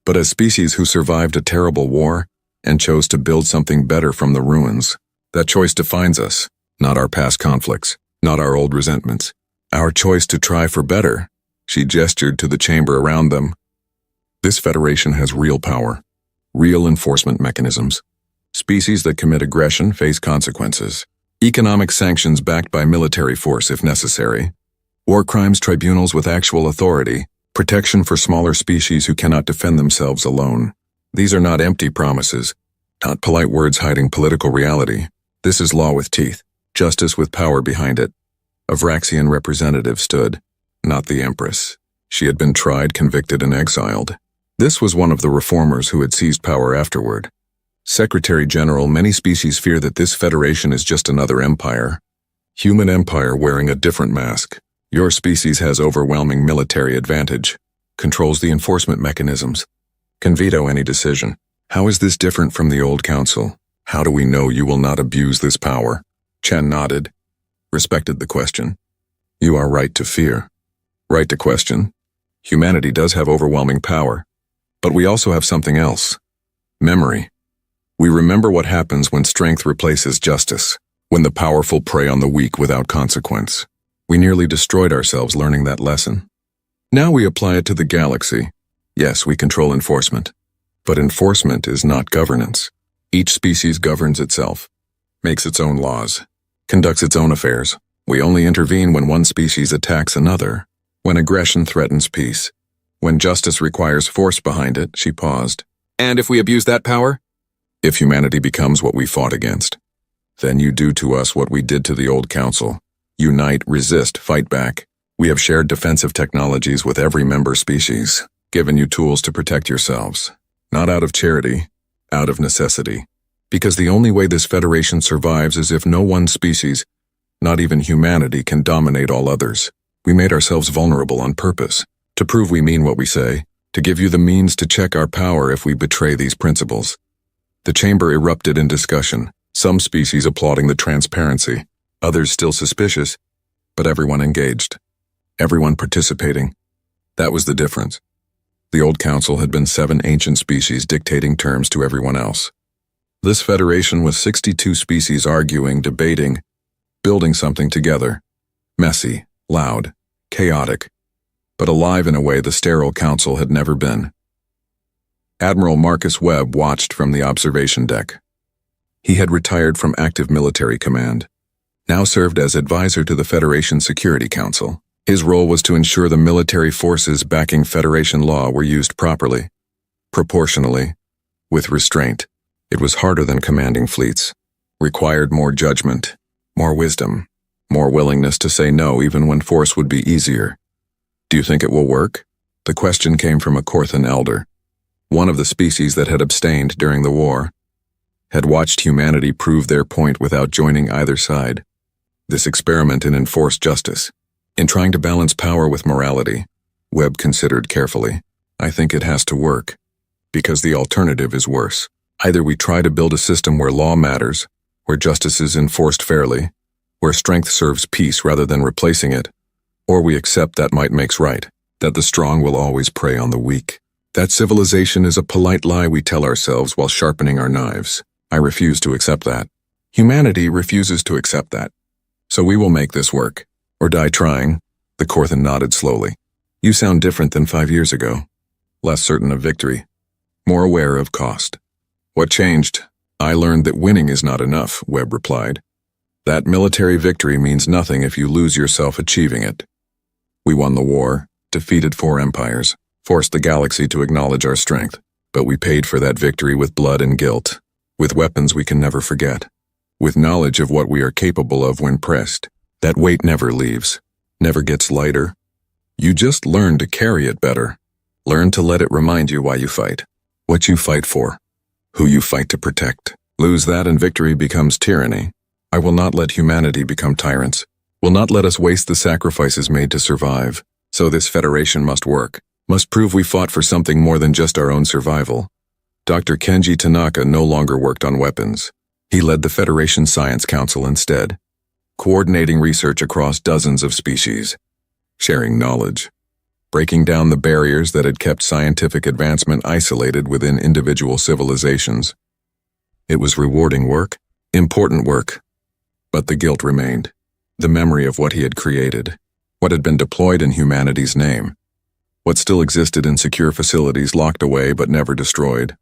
but as species who survived a terrible war and chose to build something better from the ruins. That choice defines us, not our past conflicts, not our old resentments. Our choice to try for better. She gestured to the chamber around them. This Federation has real power, real enforcement mechanisms. Species that commit aggression face consequences. Economic sanctions backed by military force if necessary. War crimes tribunals with actual authority. Protection for smaller species who cannot defend themselves alone. These are not empty promises, not polite words hiding political reality. This is law with teeth, justice with power behind it. A Vraxian representative stood, not the Empress. She had been tried, convicted, and exiled. This was one of the reformers who had seized power afterward. Secretary General, many species fear that this Federation is just another empire. Human empire wearing a different mask. Your species has overwhelming military advantage, controls the enforcement mechanisms, can veto any decision. How is this different from the old council? How do we know you will not abuse this power? Chen nodded, respected the question. You are right to fear, right to question. Humanity does have overwhelming power, but we also have something else. Memory. We remember what happens when strength replaces justice, when the powerful prey on the weak without consequence. We nearly destroyed ourselves learning that lesson. Now we apply it to the galaxy. Yes, we control enforcement, but enforcement is not governance. Each species governs itself, makes its own laws, conducts its own affairs. We only intervene when one species attacks another, when aggression threatens peace, when justice requires force behind it. She paused. And if we abuse that power? If humanity becomes what we fought against, then you do to us what we did to the old council. Unite, resist, fight back. We have shared defensive technologies with every member species, given you tools to protect yourselves. Not out of charity, out of necessity. Because the only way this Federation survives is if no one species, not even humanity, can dominate all others. We made ourselves vulnerable on purpose, to prove we mean what we say, to give you the means to check our power if we betray these principles. The chamber erupted in discussion, some species applauding the transparency, others still suspicious, but everyone engaged. Everyone participating. That was the difference. The old council had been 7 ancient species dictating terms to everyone else. This Federation was 62 species arguing, debating, building something together. Messy, loud, chaotic, but alive in a way the sterile council had never been. Admiral Marcus Webb watched from the observation deck. He had retired from active military command, now served as advisor to the Federation Security Council. His role was to ensure the military forces backing Federation law were used properly, proportionally, with restraint. It was harder than commanding fleets, required more judgment, more wisdom, more willingness to say no even when force would be easier. Do you think it will work? The question came from a Korthan elder, one of the species that had abstained during the war, had watched humanity prove their point without joining either side. This experiment in enforced justice, in trying to balance power with morality, Webb considered carefully. I think it has to work, because the alternative is worse. Either we try to build a system where law matters, where justice is enforced fairly, where strength serves peace rather than replacing it, or we accept that might makes right, that the strong will always prey on the weak. That civilization is a polite lie we tell ourselves while sharpening our knives. I refuse to accept that. Humanity refuses to accept that. So we will make this work. Or die trying. The Korthan nodded slowly. You sound different than 5 years ago. Less certain of victory. More aware of cost. What changed? I learned that winning is not enough, Webb replied. That military victory means nothing if you lose yourself achieving it. We won the war, defeated 4 empires, forced the galaxy to acknowledge our strength, but we paid for that victory with blood and guilt, with weapons we can never forget, with knowledge of what we are capable of when pressed. That weight never leaves, never gets lighter. You just learn to carry it better. Learn to let it remind you why you fight, what you fight for, who you fight to protect. Lose that and victory becomes tyranny. I will not let humanity become tyrants, will not let us waste the sacrifices made to survive. So this Federation must work, must prove we fought for something more than just our own survival. Dr. Kenji Tanaka no longer worked on weapons. He led the Federation Science Council instead, coordinating research across dozens of species, sharing knowledge, breaking down the barriers that had kept scientific advancement isolated within individual civilizations. It was rewarding work, important work, but the guilt remained, the memory of what he had created, what had been deployed in humanity's name, what still existed in secure facilities locked away but never destroyed.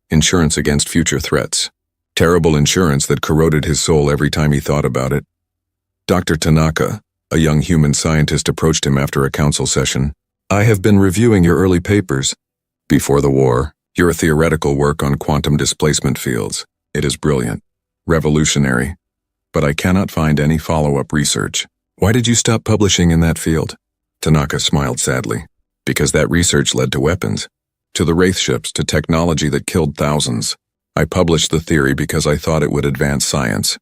Insurance against future threats, terrible insurance that corroded his soul every time he thought about it. Dr. Tanaka, a young human scientist, approached him after a council session. I have been reviewing your early papers. Before the war, your theoretical work on quantum displacement fields. It is brilliant, revolutionary, but I cannot find any follow-up research. Why did you stop publishing in that field? Tanaka smiled sadly. Because that research led to weapons, to the Wraith ships, to technology that killed thousands. I published the theory because I thought it would advance science,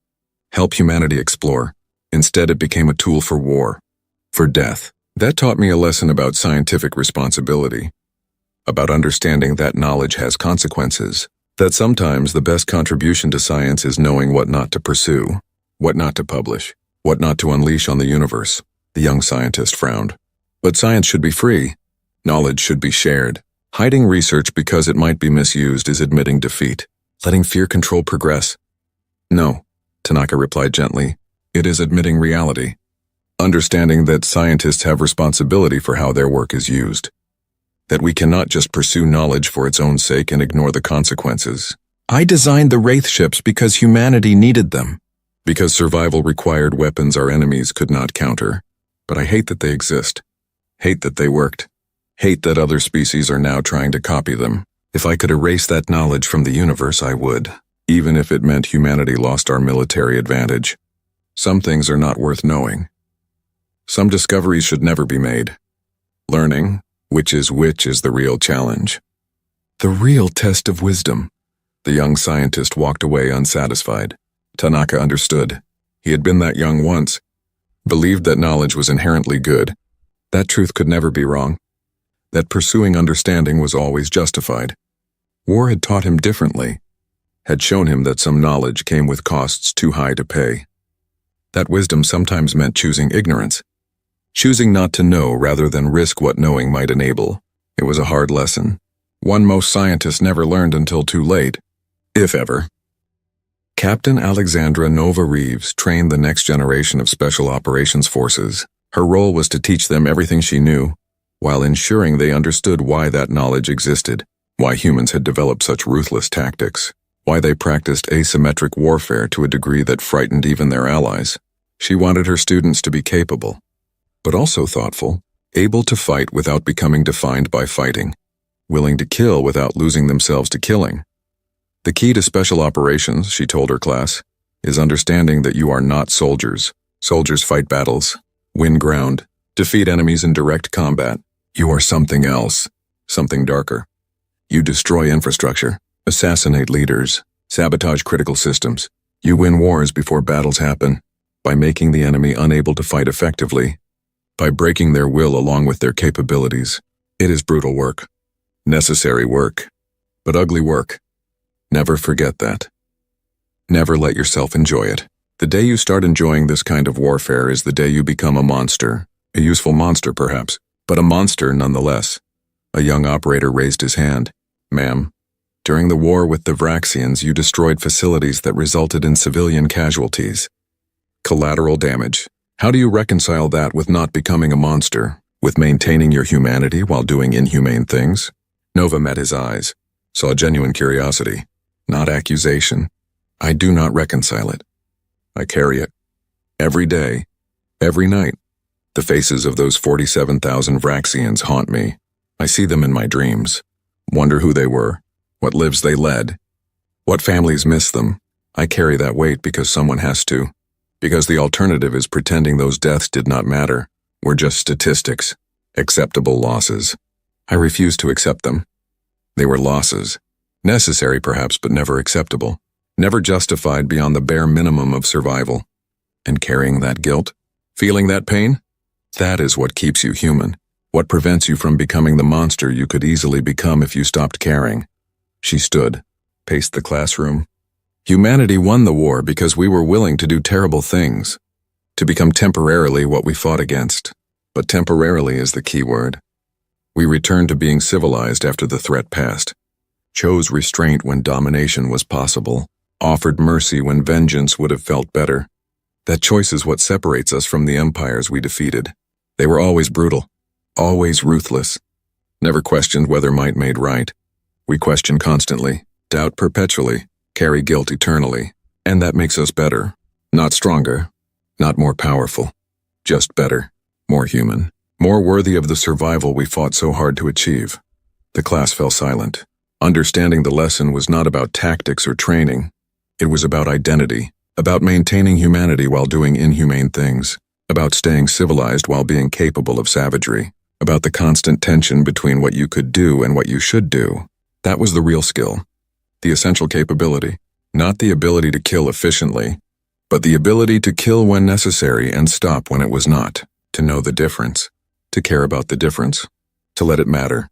help humanity explore. Instead, it became a tool for war, for death. That taught me a lesson about scientific responsibility, about understanding that knowledge has consequences, that sometimes the best contribution to science is knowing what not to pursue, what not to publish, what not to unleash on the universe. The young scientist frowned. But science should be free. Knowledge should be shared. Hiding research because it might be misused is admitting defeat, letting fear control progress. No, Tanaka replied gently. It is admitting reality, understanding that scientists have responsibility for how their work is used, that we cannot just pursue knowledge for its own sake and ignore the consequences. I designed the Wraith ships because humanity needed them, because survival required weapons our enemies could not counter. But I hate that they exist, hate that they worked, hate that other species are now trying to copy them. If I could erase that knowledge from the universe, I would, even if it meant humanity lost our military advantage. Some things are not worth knowing. Some discoveries should never be made. Learning which is the real challenge. The real test of wisdom. The young scientist walked away unsatisfied. Tanaka understood. He had been that young once. Believed that knowledge was inherently good. That truth could never be wrong. That pursuing understanding was always justified. War had taught him differently. Had shown him that some knowledge came with costs too high to pay. That wisdom sometimes meant choosing ignorance. Choosing not to know rather than risk what knowing might enable. It was a hard lesson. One most scientists never learned until too late, if ever. Captain Alexandra Nova Reeves trained the next generation of Special Operations Forces. Her role was to teach them everything she knew, while ensuring they understood why that knowledge existed, why humans had developed such ruthless tactics, why they practiced asymmetric warfare to a degree that frightened even their allies. She wanted her students to be capable, but also thoughtful, able to fight without becoming defined by fighting, willing to kill without losing themselves to killing. The key to special operations, she told her class, is understanding that you are not soldiers. Soldiers fight battles, win ground, defeat enemies in direct combat. You are something else, something darker. You destroy infrastructure, assassinate leaders, sabotage critical systems. You win wars before battles happen, by making the enemy unable to fight effectively, by breaking their will along with their capabilities. It is brutal work, necessary work, but ugly work. Never forget that. Never let yourself enjoy it. The day you start enjoying this kind of warfare is the day you become a monster. A useful monster, perhaps, but a monster nonetheless. A young operator raised his hand. Ma'am, during the war with the Vraxians, you destroyed facilities that resulted in civilian casualties. Collateral damage. How do you reconcile that with not becoming a monster, with maintaining your humanity while doing inhumane things? Nova met his eyes, saw genuine curiosity, not accusation. I do not reconcile it. I carry it. Every day, every night. The faces of those 47,000 Vraxians haunt me. I see them in my dreams. Wonder who they were, what lives they led, what families miss them. I carry that weight because someone has to. Because the alternative is pretending those deaths did not matter, were just statistics, acceptable losses. I refuse to accept them. They were losses, necessary perhaps but never acceptable, never justified beyond the bare minimum of survival. And carrying that guilt, feeling that pain, that is what keeps you human, what prevents you from becoming the monster you could easily become if you stopped caring. She stood, paced the classroom. Humanity won the war because we were willing to do terrible things, to become temporarily what we fought against. But temporarily is the key word. We returned to being civilized after the threat passed, chose restraint when domination was possible, offered mercy when vengeance would have felt better. That choice is what separates us from the empires we defeated. They were always brutal, always ruthless, never questioned whether might made right. We question constantly, doubt perpetually, carry guilt eternally, and that makes us better. Not stronger, not more powerful, just better, more human, more worthy of the survival we fought so hard to achieve. The class fell silent. Understanding the lesson was not about tactics or training. It was about identity, about maintaining humanity while doing inhumane things, about staying civilized while being capable of savagery, about the constant tension between what you could do and what you should do. That was the real skill. The essential capability, not the ability to kill efficiently, but the ability to kill when necessary and stop when it was not, to know the difference, to care about the difference, to let it matter.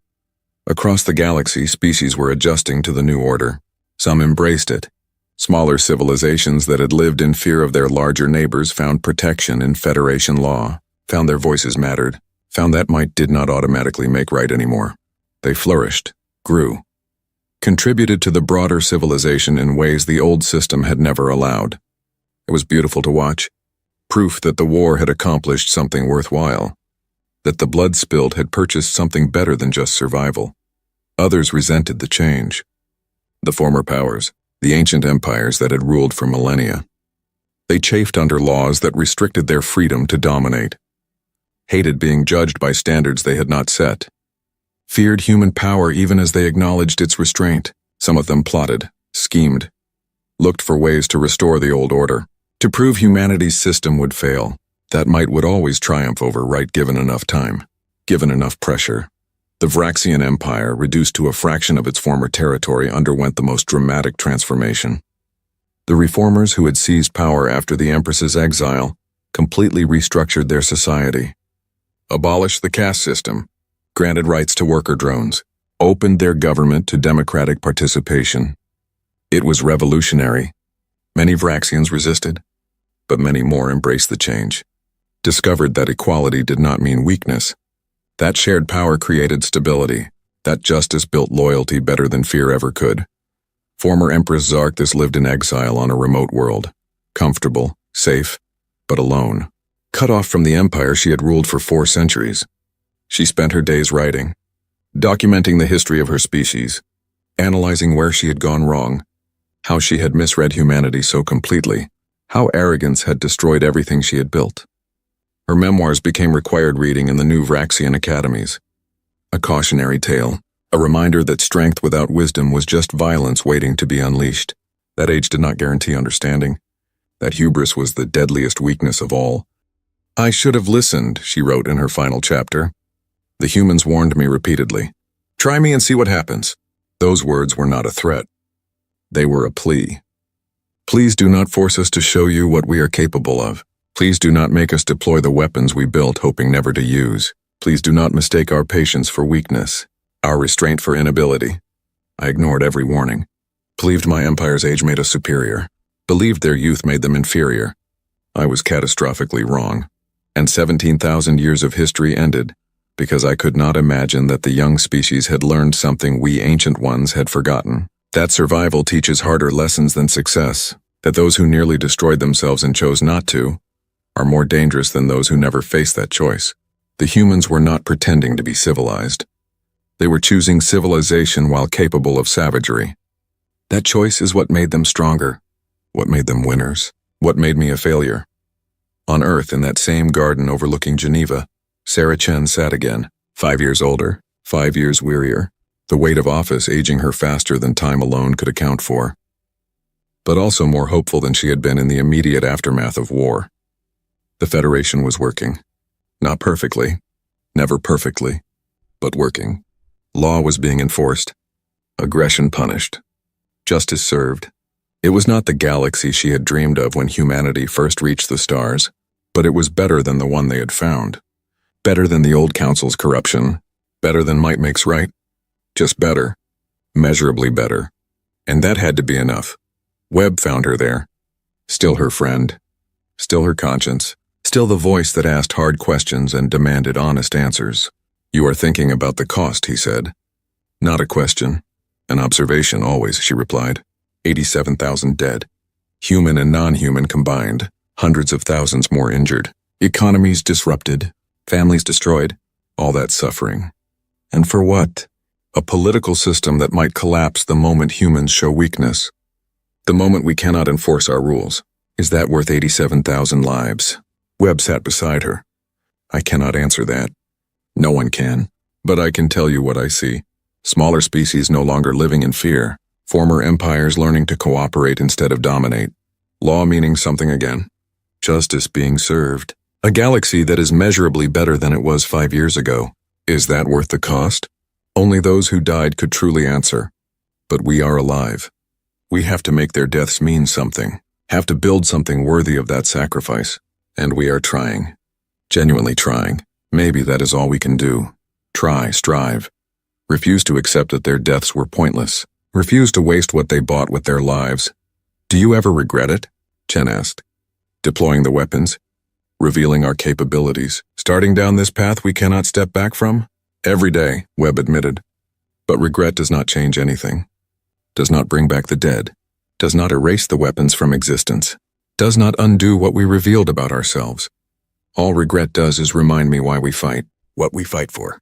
Across the galaxy, species were adjusting to the new order. Some embraced it. Smaller civilizations that had lived in fear of their larger neighbors found protection in Federation law, found their voices mattered, found that might did not automatically make right anymore. They flourished, grew, contributed to the broader civilization in ways the old system had never allowed. It was beautiful to watch, proof that the war had accomplished something worthwhile, that the blood spilled had purchased something better than just survival. Others resented the change. The former powers, the ancient empires that had ruled for millennia. They chafed under laws that restricted their freedom to dominate, hated being judged by standards they had not set, feared human power even as they acknowledged its restraint. Some of them plotted, schemed, looked for ways to restore the old order, to prove humanity's system would fail. That might would always triumph over right given enough time, given enough pressure. The Vraxian Empire, reduced to a fraction of its former territory, underwent the most dramatic transformation. The reformers who had seized power after the Empress's exile completely restructured their society, abolished the caste system, granted rights to worker drones, opened their government to democratic participation. It was revolutionary. Many Vraxians resisted, but many more embraced the change, discovered that equality did not mean weakness. That shared power created stability. That justice built loyalty better than fear ever could. Former Empress Zarkthus lived in exile on a remote world, comfortable, safe, but alone. Cut off from the empire she had ruled for 4 centuries. She spent her days writing, documenting the history of her species, analyzing where she had gone wrong, how she had misread humanity so completely, how arrogance had destroyed everything she had built. Her memoirs became required reading in the new Vraxian academies. A cautionary tale, a reminder that strength without wisdom was just violence waiting to be unleashed. That age did not guarantee understanding. That hubris was the deadliest weakness of all. I should have listened, she wrote in her final chapter. The humans warned me repeatedly. Try me and see what happens. Those words were not a threat. They were a plea. Please do not force us to show you what we are capable of. Please do not make us deploy the weapons we built hoping never to use. Please do not mistake our patience for weakness, our restraint for inability. I ignored every warning. Believed my empire's age made us superior. Believed their youth made them inferior. I was catastrophically wrong. And 17,000 years of history ended because I could not imagine that the young species had learned something we ancient ones had forgotten. That survival teaches harder lessons than success. That those who nearly destroyed themselves and chose not to are more dangerous than those who never faced that choice. The humans were not pretending to be civilized. They were choosing civilization while capable of savagery. That choice is what made them stronger, what made them winners, what made me a failure. On Earth, in that same garden overlooking Geneva, Sarah Chen sat again, 5 years older, 5 years wearier, the weight of office aging her faster than time alone could account for, but also more hopeful than she had been in the immediate aftermath of war. The Federation was working. Not perfectly, never perfectly, but working. Law was being enforced, aggression punished, justice served. It was not the galaxy she had dreamed of when humanity first reached the stars, but it was better than the one they had found. Better than the old council's corruption. Better than might makes right. Just better. Measurably better. And that had to be enough. Webb found her there. Still her friend. Still her conscience. Still the voice that asked hard questions and demanded honest answers. You are thinking about the cost, he said. Not a question. An observation always, she replied. 87,000 dead. Human and non-human combined. Hundreds of thousands more injured. Economies disrupted. Families destroyed. All that suffering. And for what? A political system that might collapse the moment humans show weakness. The moment we cannot enforce our rules. Is that worth 87,000 lives? Webb sat beside her. I cannot answer that. No one can. But I can tell you what I see. Smaller species no longer living in fear. Former empires learning to cooperate instead of dominate. Law meaning something again. Justice being served. A galaxy that is measurably better than it was 5 years ago. Is that worth the cost? Only those who died could truly answer. But we are alive. We have to make their deaths mean something. Have to build something worthy of that sacrifice. And we are trying. Genuinely trying. Maybe that is all we can do. Try, strive. Refuse to accept that their deaths were pointless. Refuse to waste what they bought with their lives. Do you ever regret it? Chen asked. Deploying the weapons? Revealing our capabilities? Starting down this path we cannot step back from? Every day, Webb admitted. But regret does not change anything. Does not bring back the dead. Does not erase the weapons from existence. Does not undo what we revealed about ourselves. All regret does is remind me why we fight, what we fight for,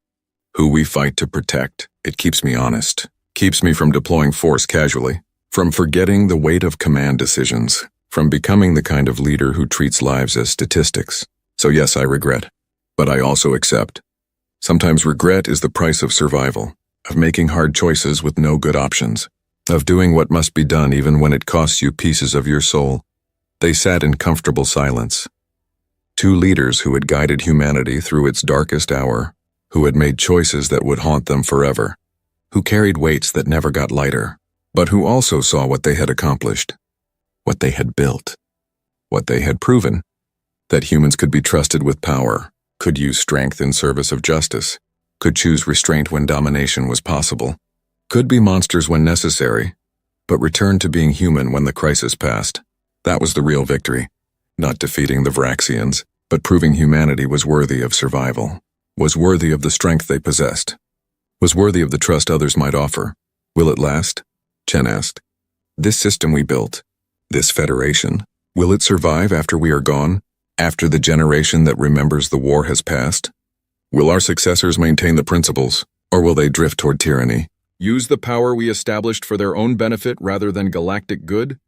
who we fight to protect. It keeps me honest. Keeps me from deploying force casually, from forgetting the weight of command decisions, from becoming the kind of leader who treats lives as statistics. So yes, I regret, but I also accept. Sometimes regret is the price of survival, of making hard choices with no good options, of doing what must be done even when it costs you pieces of your soul. They sat in comfortable silence. Two leaders who had guided humanity through its darkest hour, who had made choices that would haunt them forever, who carried weights that never got lighter, but who also saw what they had accomplished, what they had built, what they had proven, that humans could be trusted with power, could use strength in service of justice, could choose restraint when domination was possible, could be monsters when necessary, but return to being human when the crisis passed. That was the real victory, not defeating the Vraxians, but proving humanity was worthy of survival, was worthy of the strength they possessed, was worthy of the trust others might offer. Will it last? Chen asked. This system we built, this federation, will it survive after we are gone? After the generation that remembers the war has passed? Will our successors maintain the principles, or will they drift toward tyranny? Use the power we established for their own benefit rather than galactic good?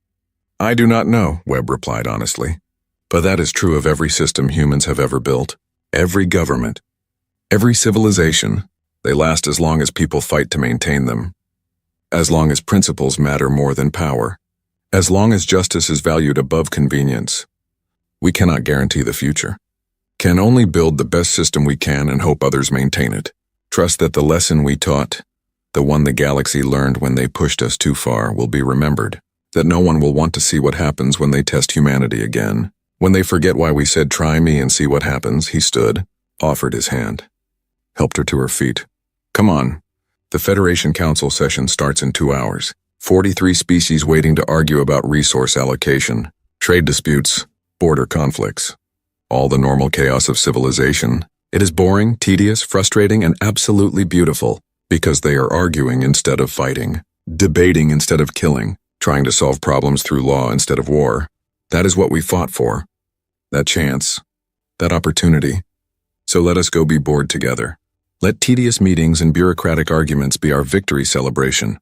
I do not know, Webb replied honestly. But that is true of every system humans have ever built, every government, every civilization. They last as long as people fight to maintain them, as long as principles matter more than power, as long as justice is valued above convenience. We cannot guarantee the future. Can only build the best system we can and hope others maintain it. Trust that the lesson we taught, the one the galaxy learned when they pushed us too far, will be remembered. That no one will want to see what happens when they test humanity again. When they forget why we said, "Try me and see what happens," he stood, offered his hand, helped her to her feet. Come on. The Federation Council session starts in 2 hours. 43 species waiting to argue about resource allocation, trade disputes, border conflicts. All the normal chaos of civilization. It is boring, tedious, frustrating, and absolutely beautiful, because they are arguing instead of fighting, debating instead of killing, trying to solve problems through law instead of war. That is what we fought for. That chance. That opportunity. So let us go be bored together. Let tedious meetings and bureaucratic arguments be our victory celebration.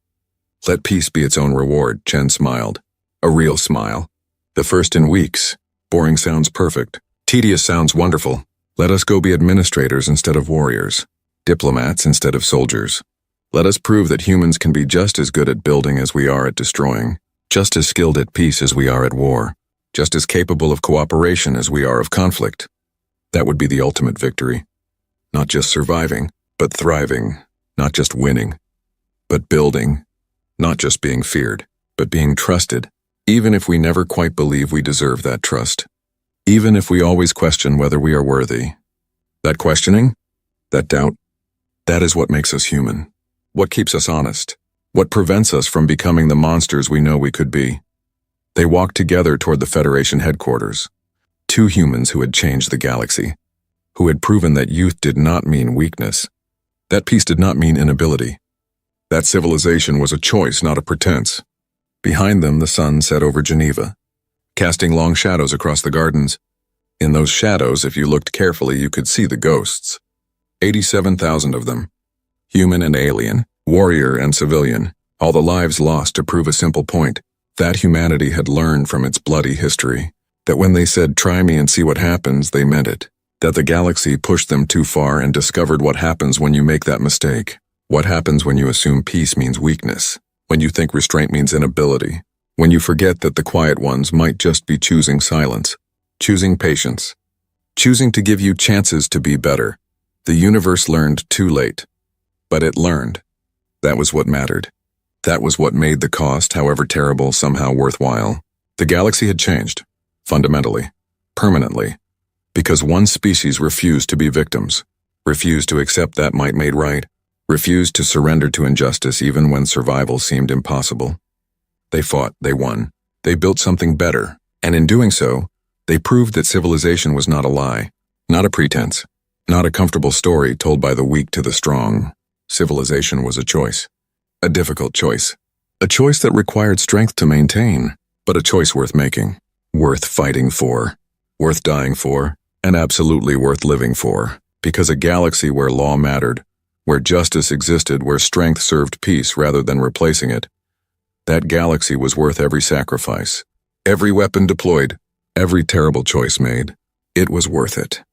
Let peace be its own reward, Chen smiled. A real smile. The first in weeks. Boring sounds perfect. Tedious sounds wonderful. Let us go be administrators instead of warriors. Diplomats instead of soldiers. Let us prove that humans can be just as good at building as we are at destroying. Just as skilled at peace as we are at war. Just as capable of cooperation as we are of conflict. That would be the ultimate victory. Not just surviving, but thriving. Not just winning, but building. Not just being feared, but being trusted, even if we never quite believe we deserve that trust. Even if we always question whether we are worthy. That questioning, that doubt, that is what makes us human. What keeps us honest. What prevents us from becoming the monsters we know we could be. They walked together toward the Federation headquarters. Two humans who had changed the galaxy. Who had proven that youth did not mean weakness. That peace did not mean inability. That civilization was a choice, not a pretense. Behind them, the sun set over Geneva, casting long shadows across the gardens. In those shadows, if you looked carefully, you could see the ghosts. 87,000 of them. Human and alien, warrior and civilian, all the lives lost to prove a simple point. That humanity had learned from its bloody history. That when they said, "Try me and see what happens," they meant it. That the galaxy pushed them too far and discovered what happens when you make that mistake. What happens when you assume peace means weakness. When you think restraint means inability. When you forget that the quiet ones might just be choosing silence. Choosing patience. Choosing to give you chances to be better. The universe learned too late. But it learned. That was what mattered. That was what made the cost, however terrible, somehow worthwhile. The galaxy had changed. Fundamentally. Permanently. Because one species refused to be victims. Refused to accept that might made right. Refused to surrender to injustice even when survival seemed impossible. They fought, they won. They built something better. And in doing so, they proved that civilization was not a lie. Not a pretense. Not a comfortable story told by the weak to the strong. Civilization was a choice. A difficult choice. A choice that required strength to maintain, but a choice worth making. Worth fighting for. Worth dying for. And absolutely worth living for. Because a galaxy where law mattered, where justice existed, where strength served peace rather than replacing it, that galaxy was worth every sacrifice. Every weapon deployed. Every terrible choice made. It was worth it.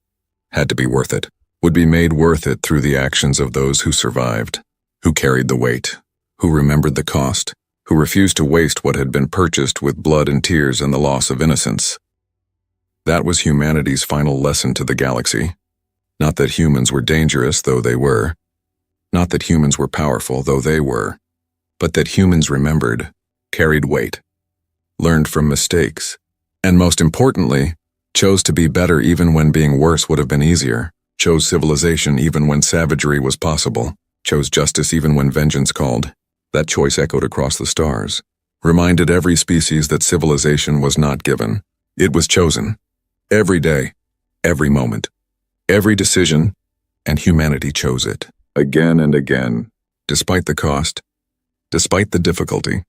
Had to be worth it. Would be made worth it through the actions of those who survived, who carried the weight, who remembered the cost, who refused to waste what had been purchased with blood and tears and the loss of innocence. That was humanity's final lesson to the galaxy. Not that humans were dangerous, though they were. Not that humans were powerful, though they were. But that humans remembered, carried weight, learned from mistakes, and most importantly, chose to be better even when being worse would have been easier, chose civilization even when savagery was possible, chose justice even when vengeance called. That choice echoed across the stars, reminded every species that civilization was not given. It was chosen. Every day, every moment, every decision, and humanity chose it. Again and again, despite the cost, despite the difficulty,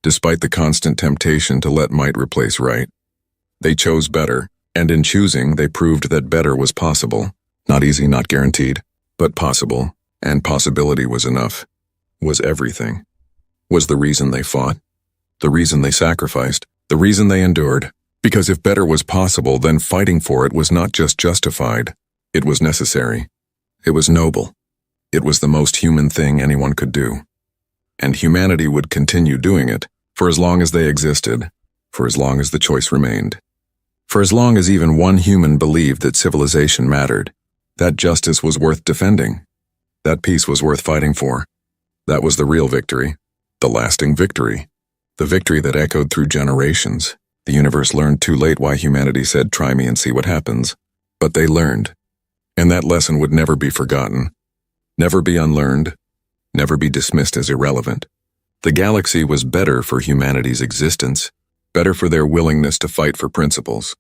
despite the constant temptation to let might replace right. They chose better, and in choosing they proved that better was possible. Not easy, not guaranteed, but possible, and possibility was enough, was everything. Was the reason they fought, the reason they sacrificed, the reason they endured. Because if better was possible, then fighting for it was not just justified, it was necessary. It was noble. It was the most human thing anyone could do. And humanity would continue doing it, for as long as they existed, for as long as the choice remained. For as long as even one human believed that civilization mattered, that justice was worth defending, that peace was worth fighting for. That was the real victory, the lasting victory, the victory that echoed through generations. The universe learned too late why humanity said, "Try me and see what happens." But they learned, and that lesson would never be forgotten, never be unlearned, never be dismissed as irrelevant. The galaxy was better for humanity's existence, better for their willingness to fight for principles,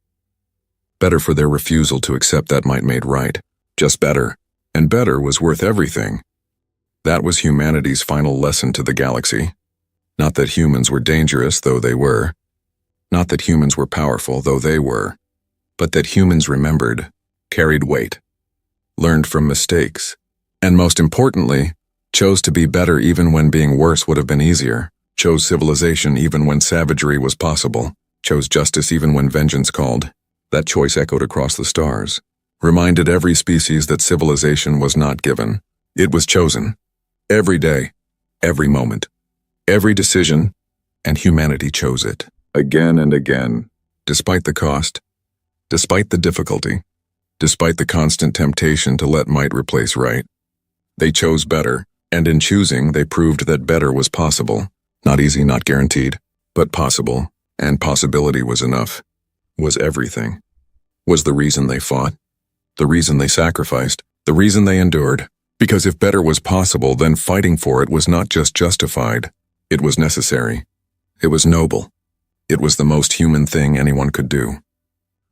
better for their refusal to accept that might made right, just better, and better was worth everything. That was humanity's final lesson to the galaxy. Not that humans were dangerous, though they were. Not that humans were powerful, though they were. But that humans remembered, carried weight, learned from mistakes, and most importantly, chose to be better even when being worse would have been easier, chose civilization even when savagery was possible, chose justice even when vengeance called. That choice echoed across the stars, reminded every species that civilization was not given. It was chosen. Every day, every moment, every decision, and humanity chose it. Again and again, despite the cost, despite the difficulty, despite the constant temptation to let might replace right. They chose better, and in choosing they proved that better was possible. Not easy, not guaranteed, but possible, and possibility was enough, was everything. Was the reason they fought, the reason they sacrificed, the reason they endured. Because if better was possible, then fighting for it was not just justified, it was necessary. It was noble. It was the most human thing anyone could do.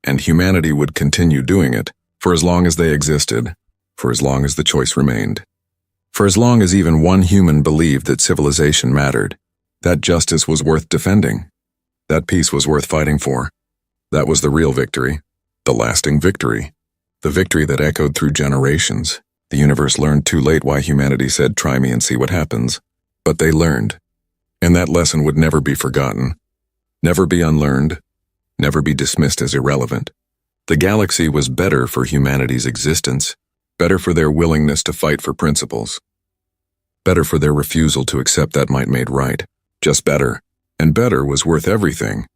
And humanity would continue doing it, for as long as they existed, for as long as the choice remained. For as long as even one human believed that civilization mattered, that justice was worth defending, that peace was worth fighting for. That was the real victory, the lasting victory, the victory that echoed through generations. The universe learned too late why humanity said, "Try me and see what happens." But they learned, and that lesson would never be forgotten, never be unlearned, never be dismissed as irrelevant. The galaxy was better for humanity's existence, better for their willingness to fight for principles, better for their refusal to accept that might made right, just better, and better was worth everything.